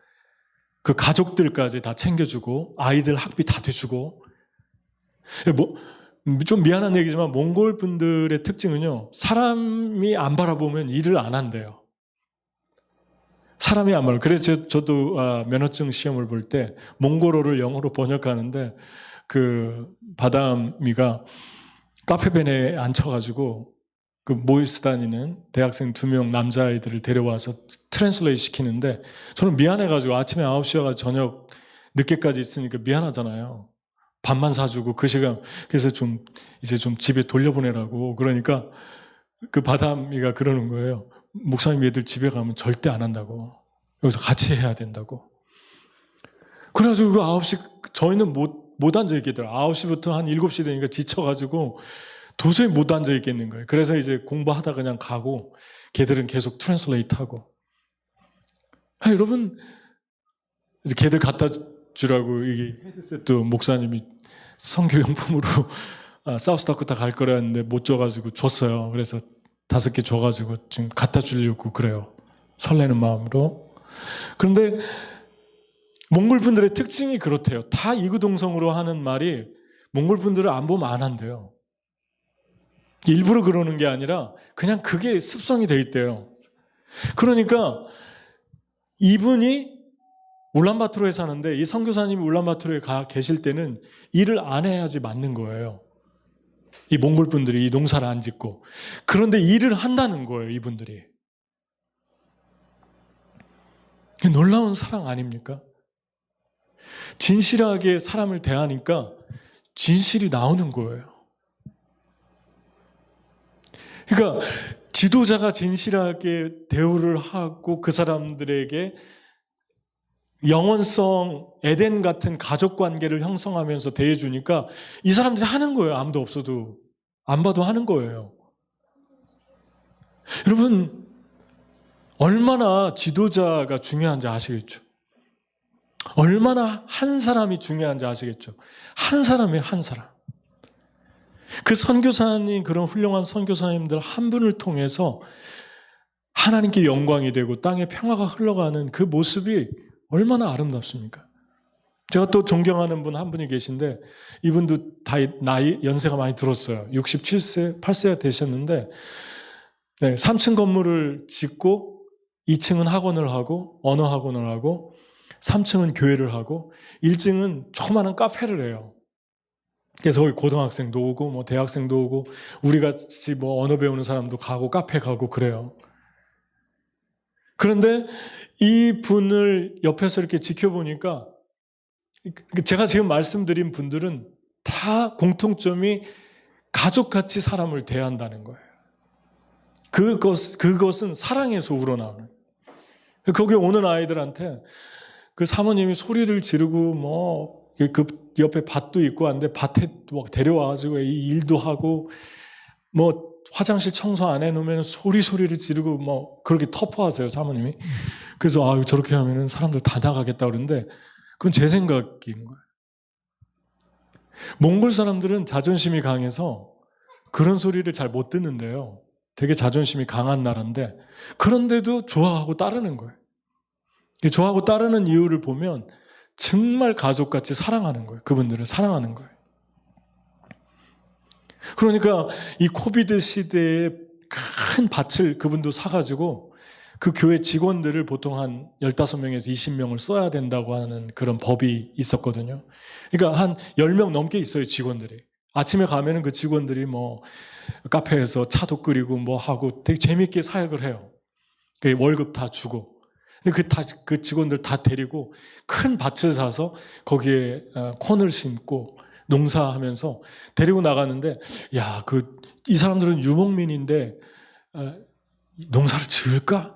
그 가족들까지 다 챙겨주고, 아이들 학비 다 대주고. 좀 미안한 얘기지만 몽골 분들의 특징은요, 사람이 안 바라보면 일을 안 한대요. 사람이 안 바라보면. 그래서 저도 면허증 시험을 볼 때 몽골어를 영어로 번역하는데, 그 바다미가 카페벤에 앉혀가지고 그 모이스 다니는 대학생 2명 남자아이들을 데려와서 트랜슬레이트 시키는데, 저는 미안해가지고 아침에 9시에 가지고 저녁 늦게까지 있으니까 미안하잖아요. 밥만 사주고 그 시간, 그래서 이제 좀 집에 돌려보내라고. 그러니까 그 바다미가 그러는 거예요. 목사님 얘들 집에 가면 절대 안 한다고. 여기서 같이 해야 된다고. 그래가지고 그 9시, 저희는 못 앉아있겠더라고요. 9시부터 한 7시 되니까 지쳐가지고 도저히 못 앉아있겠는 거예요. 그래서 이제 공부하다 그냥 가고, 걔들은 계속 트랜슬레이트 하고. 여러분, 이제 걔들 갖다 주라고 이게 헤드셋도 목사님이 선교용품으로 사우스다코타 갈 거라 했는데 못 줘가지고 줬어요. 그래서 5개 줘가지고 지금 갖다 주려고 그래요. 설레는 마음으로. 그런데 몽골 분들의 특징이 그렇대요. 다 이구동성으로 하는 말이 몽골 분들을 안 보면 안 한대요. 일부러 그러는 게 아니라 그냥 그게 습성이 돼 있대요. 그러니까 이분이 울란바토르에 사는데, 이 선교사님이 울란바토르에 계실 때는 일을 안 해야지 맞는 거예요. 이 몽골 분들이 이 농사를 안 짓고. 그런데 일을 한다는 거예요, 이분들이. 놀라운 사랑 아닙니까? 진실하게 사람을 대하니까 진실이 나오는 거예요. 그러니까 지도자가 진실하게 대우를 하고 그 사람들에게 영원성, 에덴 같은 가족 관계를 형성하면서 대해주니까 이 사람들이 하는 거예요. 아무도 없어도. 안 봐도 하는 거예요. 여러분, 얼마나 지도자가 중요한지 아시겠죠? 얼마나 한 사람이 중요한지 아시겠죠? 한 사람이에요, 한 사람. 그 선교사님, 그런 훌륭한 선교사님들 한 분을 통해서 하나님께 영광이 되고 땅에 평화가 흘러가는 그 모습이 얼마나 아름답습니까? 제가 또 존경하는 분 한 분이 계신데, 이분도 다 연세가 많이 들었어요. 67세, 8세가 되셨는데, 3층 건물을 짓고 2층은 학원을 하고 언어 학원을 하고 3층은 교회를 하고 1층은 조그마한 카페를 해요. 그래서 거기 고등학생도 오고 뭐 대학생도 오고 우리 같이 뭐 언어 배우는 사람도 가고 카페 가고 그래요. 그런데 이 분을 옆에서 이렇게 지켜보니까 제가 지금 말씀드린 분들은 다 공통점이 가족같이 사람을 대한다는 거예요. 그것은 사랑에서 우러나오는. 거기 오는 아이들한테 그 사모님이 소리를 지르고 뭐 그 옆에 밭도 있고 한데 밭에 데려와가지고 이 일도 하고 뭐 화장실 청소 안 해놓으면 소리를 지르고 뭐 그렇게 터프하세요, 사모님이. 그래서 저렇게 하면은 사람들 다 나가겠다 그러는데 그건 제 생각인 거예요. 몽골 사람들은 자존심이 강해서 그런 소리를 잘 못 듣는데요. 되게 자존심이 강한 나라인데 그런데도 좋아하고 따르는 거예요. 좋아하고 따르는 이유를 보면 정말 가족같이 사랑하는 거예요. 그분들을 사랑하는 거예요. 그러니까 이 코비드 시대에 큰 밭을 그분도 사가지고 그 교회 직원들을 보통 한 15명에서 20명을 써야 된다고 하는 그런 법이 있었거든요. 그러니까 한 10명 넘게 있어요, 직원들이. 아침에 가면은 그 직원들이 뭐 카페에서 차도 끓이고 뭐 하고 되게 재밌게 사역을 해요. 월급 다 주고. 근데 그 직원들 다 데리고 큰 밭을 사서 거기에 콘을 심고 농사하면서 데리고 나가는데, 이 사람들은 유목민인데 농사를 지을까?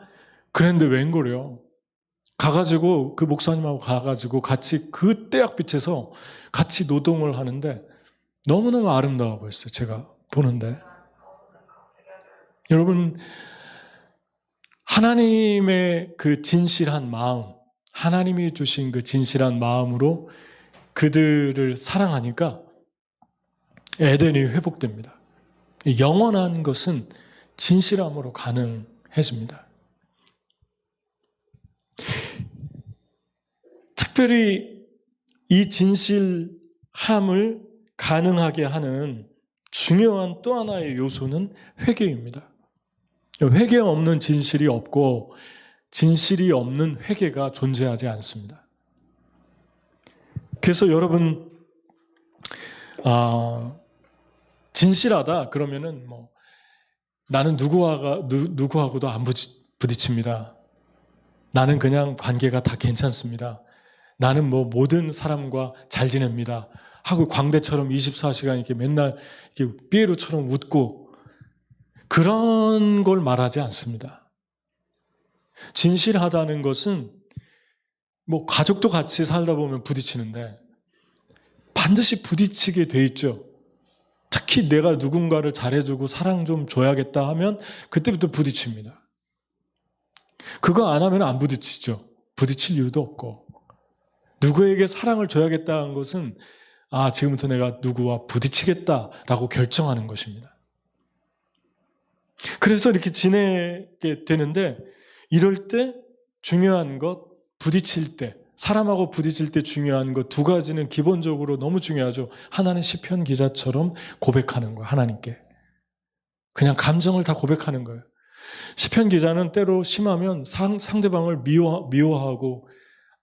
그랬는데 웬걸요. 가가지고 그 목사님하고 가가지고 같이 그 떼약빛에서 같이 노동을 하는데 너무너무 아름다워 보였어요. 제가 보는데. 여러분, 하나님의 그 진실한 마음, 하나님이 주신 그 진실한 마음으로 그들을 사랑하니까 에덴이 회복됩니다. 영원한 것은 진실함으로 가능해집니다. 특별히 이 진실함을 가능하게 하는 중요한 또 하나의 요소는 회개입니다. 회개 없는 진실이 없고 진실이 없는 회개가 존재하지 않습니다. 그래서 여러분 진실하다 그러면은 나는 누구하고도 안 부딪힙니다. 나는 그냥 관계가 다 괜찮습니다. 나는 모든 사람과 잘 지냅니다. 하고 광대처럼 24시간 이렇게 맨날 이렇게 삐에로처럼 웃고 그런 걸 말하지 않습니다. 진실하다는 것은 가족도 같이 살다 보면 부딪히는데 반드시 부딪히게 돼 있죠. 특히 내가 누군가를 잘해주고 사랑 좀 줘야겠다 하면 그때부터 부딪힙니다. 그거 안 하면 안 부딪히죠. 부딪힐 이유도 없고. 누구에게 사랑을 줘야겠다는 것은 지금부터 내가 누구와 부딪히겠다라고 결정하는 것입니다. 그래서 이렇게 지내게 되는데 이럴 때 중요한 것, 부딪힐 때, 사람하고 부딪힐 때 중요한 것 두 가지는 기본적으로 너무 중요하죠. 하나는 시편 기자처럼 고백하는 거예요. 하나님께. 그냥 감정을 다 고백하는 거예요. 시편 기자는 때로 심하면 상대방을 미워하고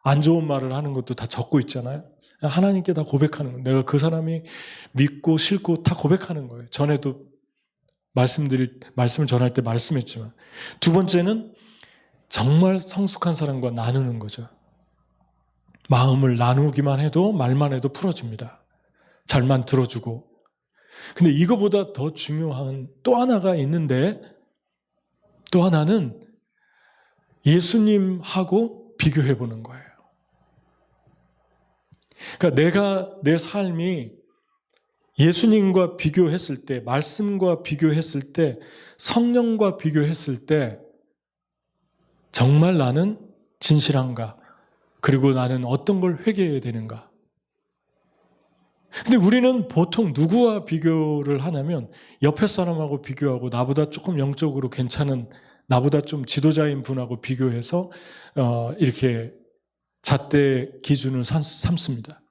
안 좋은 말을 하는 것도 다 적고 있잖아요. 하나님께 다 고백하는 거예요. 내가 그 사람이 믿고 싫고 다 고백하는 거예요. 전에도 말씀을 전할 때 말씀했지만. 두 번째는 정말 성숙한 사람과 나누는 거죠. 마음을 나누기만 해도 말만 해도 풀어집니다. 잘만 들어주고. 근데 이거보다 더 중요한 또 하나가 있는데 또 하나는 예수님하고 비교해 보는 거예요. 그러니까 내 삶이 예수님과 비교했을 때, 말씀과 비교했을 때, 성령과 비교했을 때 정말 나는 진실한가? 그리고 나는 어떤 걸 회개해야 되는가? 근데 우리는 보통 누구와 비교를 하냐면 옆에 사람하고 비교하고 나보다 조금 영적으로 괜찮은 나보다 좀 지도자인 분하고 비교해서 이렇게 잣대 기준을 삼습니다.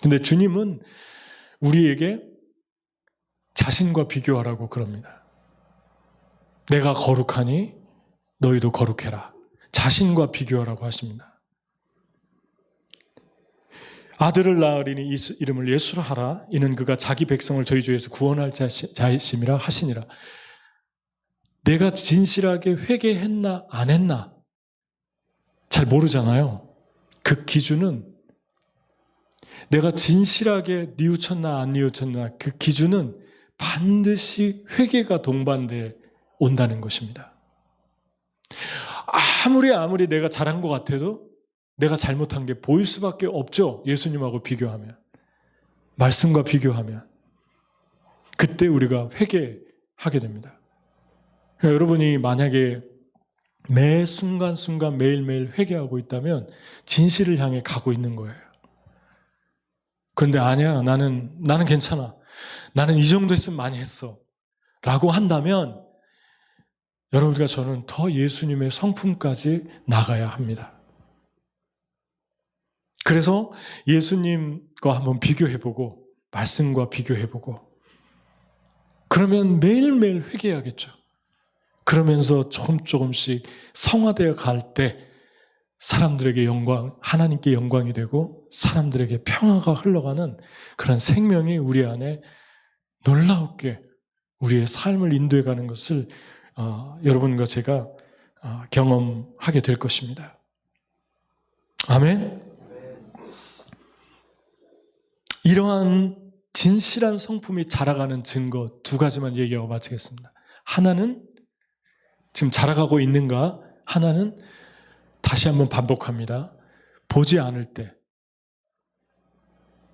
근데 주님은 우리에게 자신과 비교하라고 그럽니다. 내가 거룩하니 너희도 거룩해라. 자신과 비교하라고 하십니다. 아들을 낳으리니 이름을 예수라 하라. 이는 그가 자기 백성을 저희 죄에서 구원할 자이심이라 하시니라. 내가 진실하게 회개했나 안 했나 잘 모르잖아요. 그 기준은 내가 진실하게 뉘우쳤나 안 뉘우쳤나 그 기준은 반드시 회개가 동반돼 온다는 것입니다. 아무리 내가 잘한 것 같아도 내가 잘못한 게 보일 수밖에 없죠. 예수님하고 비교하면. 말씀과 비교하면. 그때 우리가 회개하게 됩니다. 여러분이 만약에 매 순간순간 매일매일 회개하고 있다면 진실을 향해 가고 있는 거예요. 그런데 아니야, 나는 괜찮아. 나는 이 정도 했으면 많이 했어. 라고 한다면 여러분과 저는 더 예수님의 성품까지 나가야 합니다. 그래서 예수님과 한번 비교해보고 말씀과 비교해보고 그러면 매일매일 회개해야겠죠. 그러면서 조금씩 성화되어 갈 때 사람들에게 영광, 하나님께 영광이 되고 사람들에게 평화가 흘러가는 그런 생명이 우리 안에 놀랍게 우리의 삶을 인도해가는 것을 여러분과 제가 경험하게 될 것입니다. 아멘. 이러한 진실한 성품이 자라가는 증거 두 가지만 얘기하고 마치겠습니다. 하나는 지금 자라가고 있는가? 하나는 다시 한번 반복합니다. 보지 않을 때,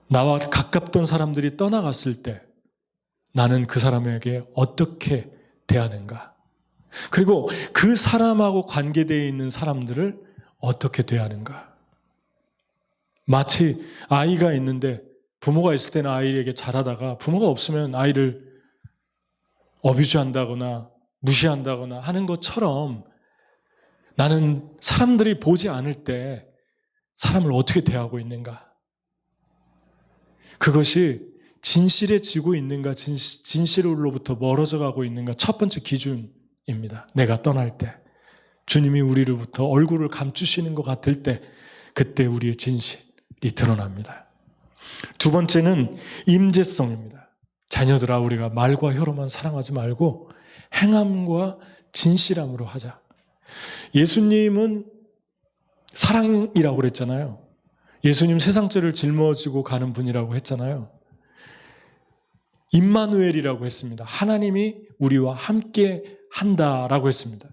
나와 가깝던 사람들이 떠나갔을 때 나는 그 사람에게 어떻게 대하는가? 그리고 그 사람하고 관계되어 있는 사람들을 어떻게 대하는가? 마치 아이가 있는데 부모가 있을 때는 아이에게 잘하다가 부모가 없으면 아이를 어뷰즈한다거나 무시한다거나 하는 것처럼 나는 사람들이 보지 않을 때 사람을 어떻게 대하고 있는가? 그것이 진실해지고 있는가, 진실로부터 멀어져 가고 있는가 첫 번째 기준입니다. 내가 떠날 때. 주님이 우리로부터 얼굴을 감추시는 것 같을 때 그때 우리의 진실이 드러납니다. 두 번째는 임재성입니다. 자녀들아 우리가 말과 혀로만 사랑하지 말고 행함과 진실함으로 하자. 예수님은 사랑이라고 그랬잖아요. 예수님 세상죄를 짊어지고 가는 분이라고 했잖아요. 임마누엘이라고 했습니다. 하나님이 우리와 함께 한다라고 했습니다.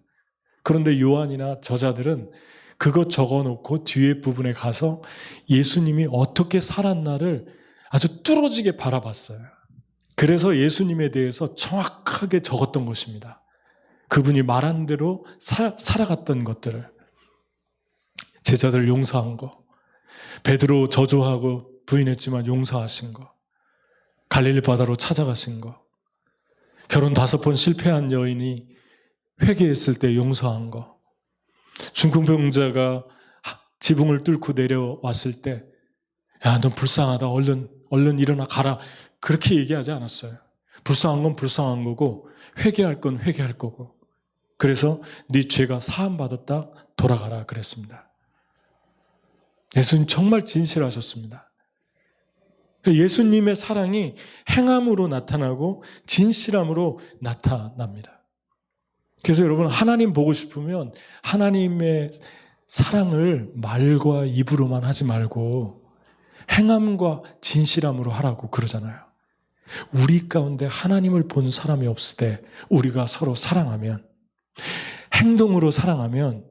그런데 요한이나 저자들은 그것 적어놓고 뒤에 부분에 가서 예수님이 어떻게 살았나를 아주 뚫어지게 바라봤어요. 그래서 예수님에 대해서 정확하게 적었던 것입니다. 그분이 말한 대로 살아갔던 것들을. 제자들 용서한 거, 베드로 저주하고 부인했지만 용서하신 거, 갈릴리 바다로 찾아가신 거, 결혼 5번 실패한 여인이 회개했을 때 용서한 거, 중풍병자가 지붕을 뚫고 내려왔을 때 야, 넌 불쌍하다. 얼른 일어나 가라. 그렇게 얘기하지 않았어요. 불쌍한 건 불쌍한 거고 회개할 건 회개할 거고. 그래서 네 죄가 사함받았다. 돌아가라 그랬습니다. 예수님 정말 진실하셨습니다. 예수님의 사랑이 행함으로 나타나고 진실함으로 나타납니다. 그래서 여러분 하나님 보고 싶으면 하나님의 사랑을 말과 입으로만 하지 말고 행함과 진실함으로 하라고 그러잖아요. 우리 가운데 하나님을 본 사람이 없을 때 우리가 서로 사랑하면, 행동으로 사랑하면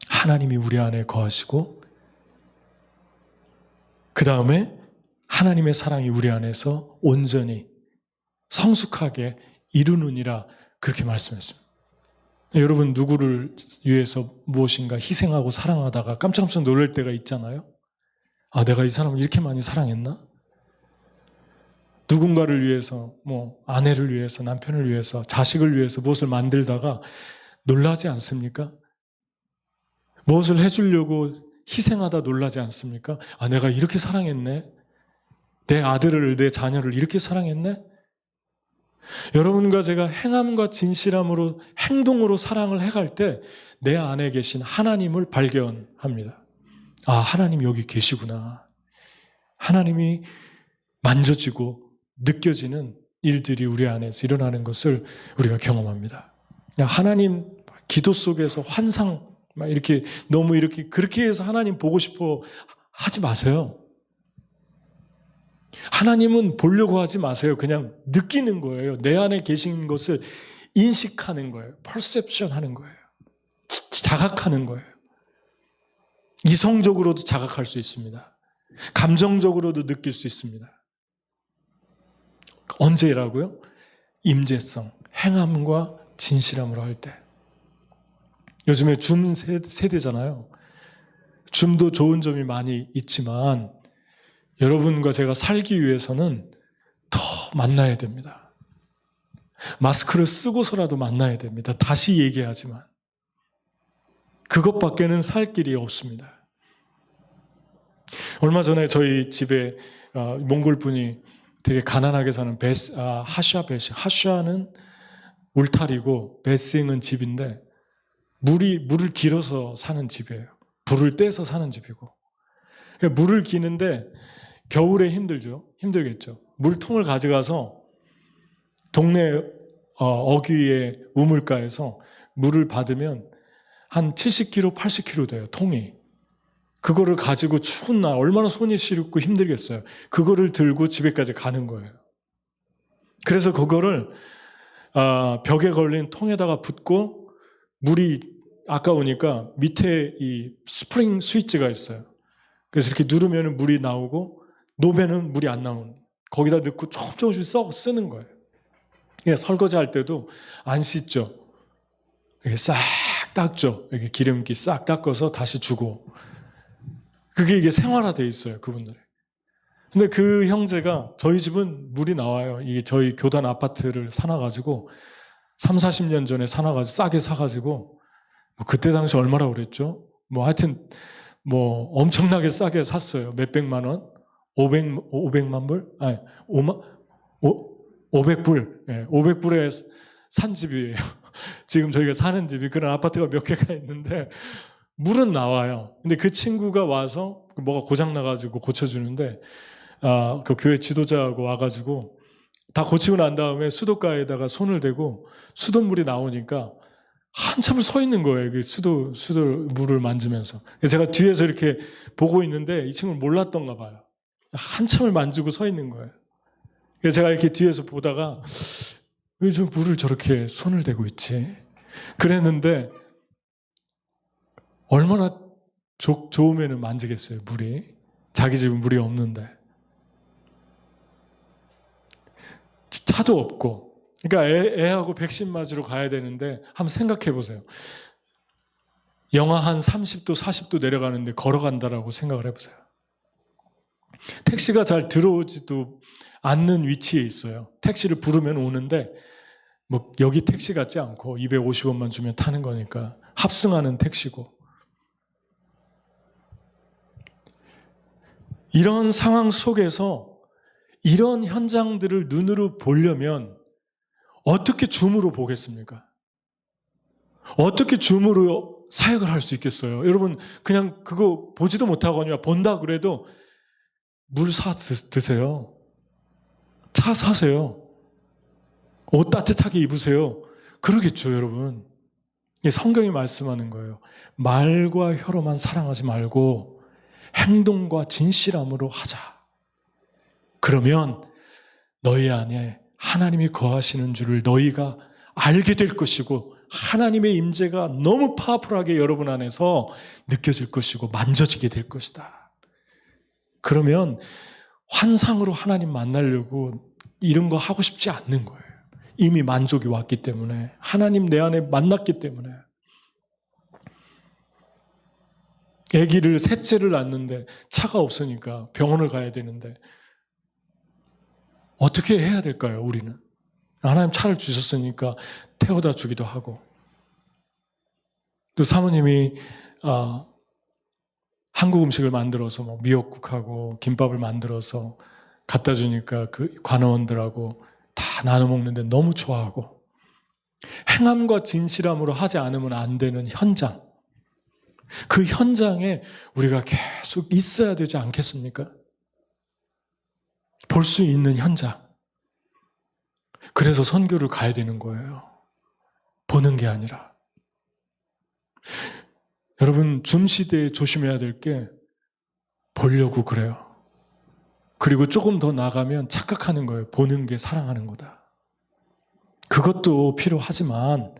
하나님이 우리 안에 거하시고 그 다음에 하나님의 사랑이 우리 안에서 온전히 성숙하게 이루느니라 그렇게 말씀했습니다. 여러분 누구를 위해서 무엇인가 희생하고 사랑하다가 깜짝깜짝 놀랄 때가 있잖아요. 아, 내가 이 사람을 이렇게 많이 사랑했나? 누군가를 위해서, 아내를 위해서, 남편을 위해서, 자식을 위해서 무엇을 만들다가 놀라지 않습니까? 무엇을 해주려고 희생하다 놀라지 않습니까? 아, 내가 이렇게 사랑했네? 내 아들을, 내 자녀를 이렇게 사랑했네? 여러분과 제가 행함과 진실함으로, 행동으로 사랑을 해갈 때 내 안에 계신 하나님을 발견합니다. 아, 하나님 여기 계시구나. 하나님이 만져지고 느껴지는 일들이 우리 안에서 일어나는 것을 우리가 경험합니다. 하나님 기도 속에서 환상 막 이렇게 너무 이렇게 그렇게 해서 하나님 보고 싶어 하지 마세요. 하나님은 보려고 하지 마세요. 그냥 느끼는 거예요. 내 안에 계신 것을 인식하는 거예요. 퍼셉션 하는 거예요. 자각하는 거예요. 이성적으로도 자각할 수 있습니다. 감정적으로도 느낄 수 있습니다. 언제라고요? 임재성, 행함과 진실함으로 할 때. 요즘에 줌 세대잖아요. 줌도 좋은 점이 많이 있지만 여러분과 제가 살기 위해서는 더 만나야 됩니다. 마스크를 쓰고서라도 만나야 됩니다. 다시 얘기하지만 그것밖에는 살 길이 없습니다. 얼마 전에 저희 집에 몽골 분이 되게 가난하게 사는 하샤는 울타리고 베싱은 집인데 물을 길어서 사는 집이에요. 불을 떼서 사는 집이고 물을 기는데 겨울에 힘들겠죠. 물통을 가져가서 동네 어귀의 우물가에서 물을 받으면 한 70kg, 80kg 돼요, 통이. 그거를 가지고 추운 날 얼마나 손이 시렵고 힘들겠어요. 그거를 들고 집에까지 가는 거예요. 그래서 그거를 벽에 걸린 통에다가 붓고 물이 아까우니까 밑에 이 스프링 스위치가 있어요. 그래서 이렇게 누르면 물이 나오고 놓으면 물이 안 나오는. 거기다 넣고 조금씩 쓰는 거예요. 설거지 할 때도 안 씻죠. 이렇게 싹 닦죠. 이렇게 기름기 싹 닦아서 다시 주고. 그게 이게 생활화되어 있어요, 그분들의. 근데 그 형제가 저희 집은 물이 나와요. 이게 저희 교단 아파트를 사놔가지고 3, 40년 전에 사놔가지고 싸게 사가지고 뭐 그때 당시 얼마라고 그랬죠? 뭐 하여튼 뭐 엄청나게 싸게 샀어요. 몇백만 원? 500만 불? 아니 500불. 네, 500불에 산 집이에요. 지금 저희가 사는 집이 그런 아파트가 몇 개가 있는데 물은 나와요. 근데 그 친구가 와서 뭐가 고장 나가지고 고쳐주는데 그 교회 지도자하고 와가지고 다 고치고 난 다음에 수도가에다가 손을 대고 수돗물이 나오니까 한참을 서 있는 거예요. 그 수돗물을 만지면서. 제가 뒤에서 이렇게 보고 있는데 이 친구는 몰랐던가 봐요. 한참을 만지고 서 있는 거예요. 그래서 제가 이렇게 뒤에서 보다가 왜 저 물을 저렇게 손을 대고 있지? 그랬는데 얼마나 좋으면 만지겠어요, 물이. 자기 집은 물이 없는데. 차도 없고. 그러니까 애하고 백신 맞으러 가야 되는데 한번 생각해 보세요. 영하 한 30도, 40도 내려가는데 걸어간다라고 생각을 해보세요. 택시가 잘 들어오지도 않는 위치에 있어요. 택시를 부르면 오는데 뭐 여기 택시 같지 않고 250원만 주면 타는 거니까 합승하는 택시고. 이런 상황 속에서 이런 현장들을 눈으로 보려면 어떻게 줌으로 보겠습니까? 어떻게 줌으로 사역을 할 수 있겠어요? 여러분 그냥 그거 보지도 못하거나 본다 그래도 물 사 드세요. 차 사세요. 옷 따뜻하게 입으세요. 그러겠죠, 여러분. 성경이 말씀하는 거예요. 말과 혀로만 사랑하지 말고 행동과 진실함으로 하자. 그러면 너희 안에 하나님이 거하시는 줄을 너희가 알게 될 것이고 하나님의 임재가 너무 파워풀하게 여러분 안에서 느껴질 것이고 만져지게 될 것이다. 그러면 환상으로 하나님 만나려고 이런 거 하고 싶지 않는 거예요. 이미 만족이 왔기 때문에, 하나님 내 안에 만났기 때문에. 아기를 셋째를 낳는데 차가 없으니까 병원을 가야 되는데 어떻게 해야 될까요, 우리는? 하나님 차를 주셨으니까 태워다 주기도 하고. 또 사모님이 한국 음식을 만들어서 뭐 미역국하고 김밥을 만들어서 갖다 주니까 그 관원들하고 다 나눠 먹는데 너무 좋아하고, 행함과 진실함으로 하지 않으면 안 되는 현장, 그 현장에 우리가 계속 있어야 되지 않겠습니까? 볼 수 있는 현장. 그래서 선교를 가야 되는 거예요. 보는 게 아니라. 여러분 줌 시대에 조심해야 될 게 보려고 그래요. 그리고 조금 더 나가면 착각하는 거예요. 보는 게 사랑하는 거다. 그것도 필요하지만,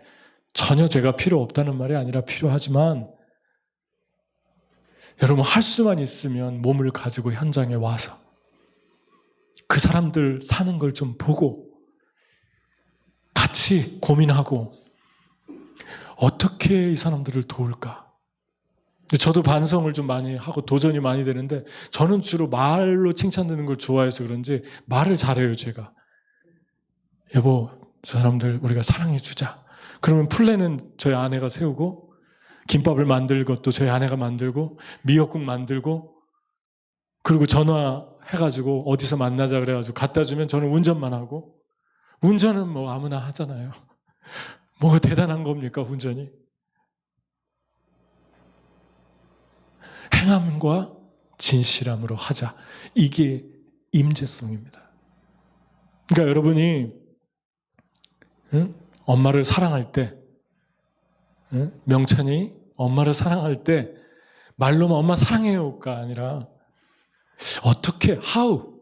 전혀 제가 필요 없다는 말이 아니라 필요하지만, 여러분 할 수만 있으면 몸을 가지고 현장에 와서 그 사람들 사는 걸 좀 보고 같이 고민하고 어떻게 이 사람들을 도울까? 저도 반성을 좀 많이 하고 도전이 많이 되는데, 저는 주로 말로 칭찬 듣는 걸 좋아해서 그런지 말을 잘해요, 제가. 여보, 저 사람들 우리가 사랑해 주자. 그러면 플랜은 저희 아내가 세우고, 김밥을 만들 것도 저희 아내가 만들고, 미역국 만들고, 그리고 전화해가지고 어디서 만나자 그래가지고 갖다 주면 저는 운전만 하고, 운전은 뭐 아무나 하잖아요. 뭐가 대단한 겁니까, 운전이? 행함과 진실함으로 하자. 이게 임재성입니다. 그러니까 여러분이 엄마를 사랑할 때, 명찬이 엄마를 사랑할 때 말로만 엄마 사랑해요가 아니라 어떻게, how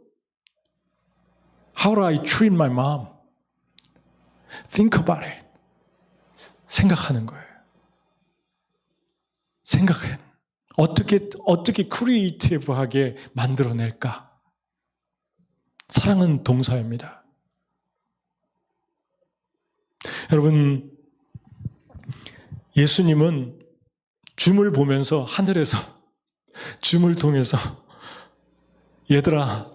do I treat my mom? Think about it. 생각하는 거예요. 생각해. 어떻게 크리에이티브하게 만들어낼까? 사랑은 동사입니다. 여러분, 예수님은 줌을 보면서 하늘에서 줌을 통해서 얘들아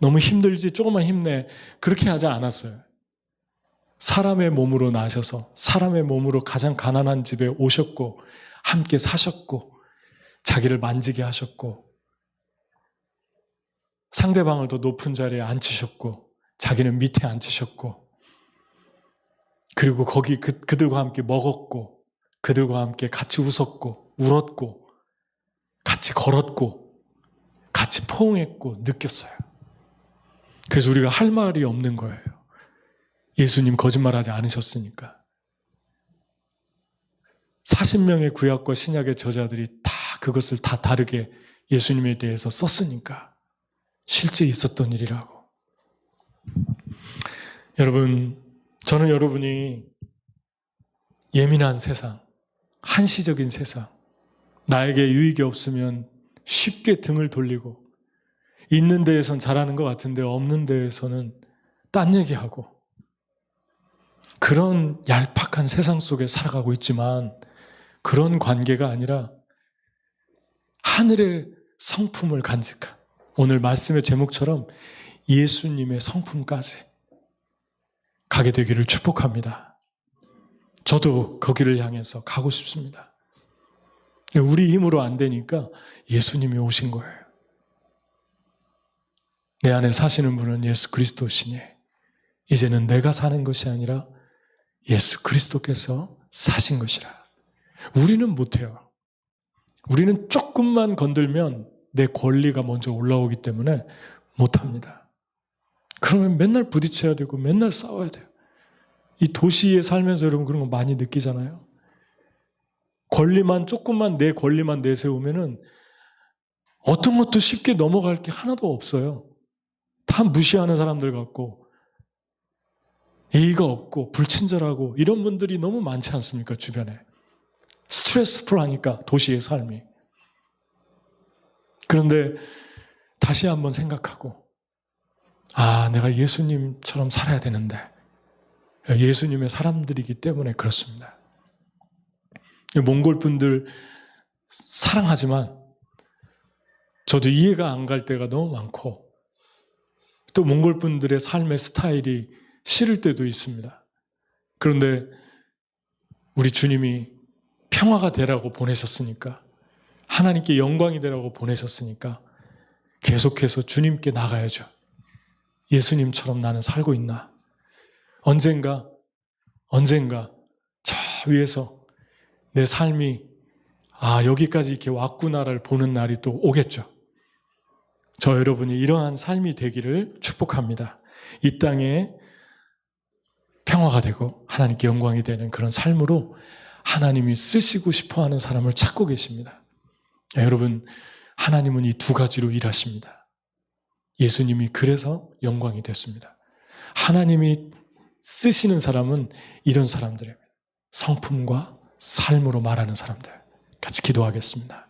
너무 힘들지? 조금만 힘내. 그렇게 하지 않았어요. 사람의 몸으로 나셔서 사람의 몸으로 가장 가난한 집에 오셨고 함께 사셨고 자기를 만지게 하셨고 상대방을 더 높은 자리에 앉히셨고 자기는 밑에 앉히셨고 그리고 거기 그들과 함께 먹었고 그들과 함께 같이 웃었고 울었고 같이 걸었고 같이 포옹했고 느꼈어요. 그래서 우리가 할 말이 없는 거예요. 예수님 거짓말하지 않으셨으니까. 40명의 구약과 신약의 저자들이 다 그것을 다 다르게 예수님에 대해서 썼으니까 실제 있었던 일이라고. 여러분, 저는 여러분이 예민한 세상, 한시적인 세상, 나에게 유익이 없으면 쉽게 등을 돌리고 있는 데에선 잘하는 것 같은데 없는 데에서는 딴 얘기하고 그런 얄팍한 세상 속에 살아가고 있지만 그런 관계가 아니라 하늘의 성품을 간직한 오늘 말씀의 제목처럼 예수님의 성품까지 가게 되기를 축복합니다. 저도 거기를 향해서 가고 싶습니다. 우리 힘으로 안 되니까 예수님이 오신 거예요. 내 안에 사시는 분은 예수 그리스도시니 이제는 내가 사는 것이 아니라 예수 그리스도께서 사신 것이라. 우리는 못해요. 우리는 조금만 건들면 내 권리가 먼저 올라오기 때문에 못합니다. 그러면 맨날 부딪혀야 되고 맨날 싸워야 돼요. 이 도시에 살면서 여러분 그런 거 많이 느끼잖아요. 권리만 조금만 내 권리만 내세우면은 어떤 것도 쉽게 넘어갈 게 하나도 없어요. 다 무시하는 사람들 같고 예의가 없고 불친절하고 이런 분들이 너무 많지 않습니까? 주변에. 스트레스풀하니까 도시의 삶이. 그런데 다시 한번 생각하고 내가 예수님처럼 살아야 되는데 예수님의 사람들이기 때문에 그렇습니다. 몽골 분들 사랑하지만 저도 이해가 안 갈 때가 너무 많고 또 몽골 분들의 삶의 스타일이 싫을 때도 있습니다. 그런데 우리 주님이 평화가 되라고 보내셨으니까 하나님께 영광이 되라고 보내셨으니까 계속해서 주님께 나가야죠. 예수님처럼 나는 살고 있나? 언젠가 저 위에서 내 삶이 여기까지 이렇게 왔구나를 보는 날이 또 오겠죠. 저 여러분이 이러한 삶이 되기를 축복합니다. 이 땅에 평화가 되고 하나님께 영광이 되는 그런 삶으로 하나님이 쓰시고 싶어하는 사람을 찾고 계십니다. 여러분, 하나님은 이 두 가지로 일하십니다. 예수님이 그래서 영광이 됐습니다. 하나님이 쓰시는 사람은 이런 사람들입니다. 성품과 삶으로 말하는 사람들. 같이 기도하겠습니다.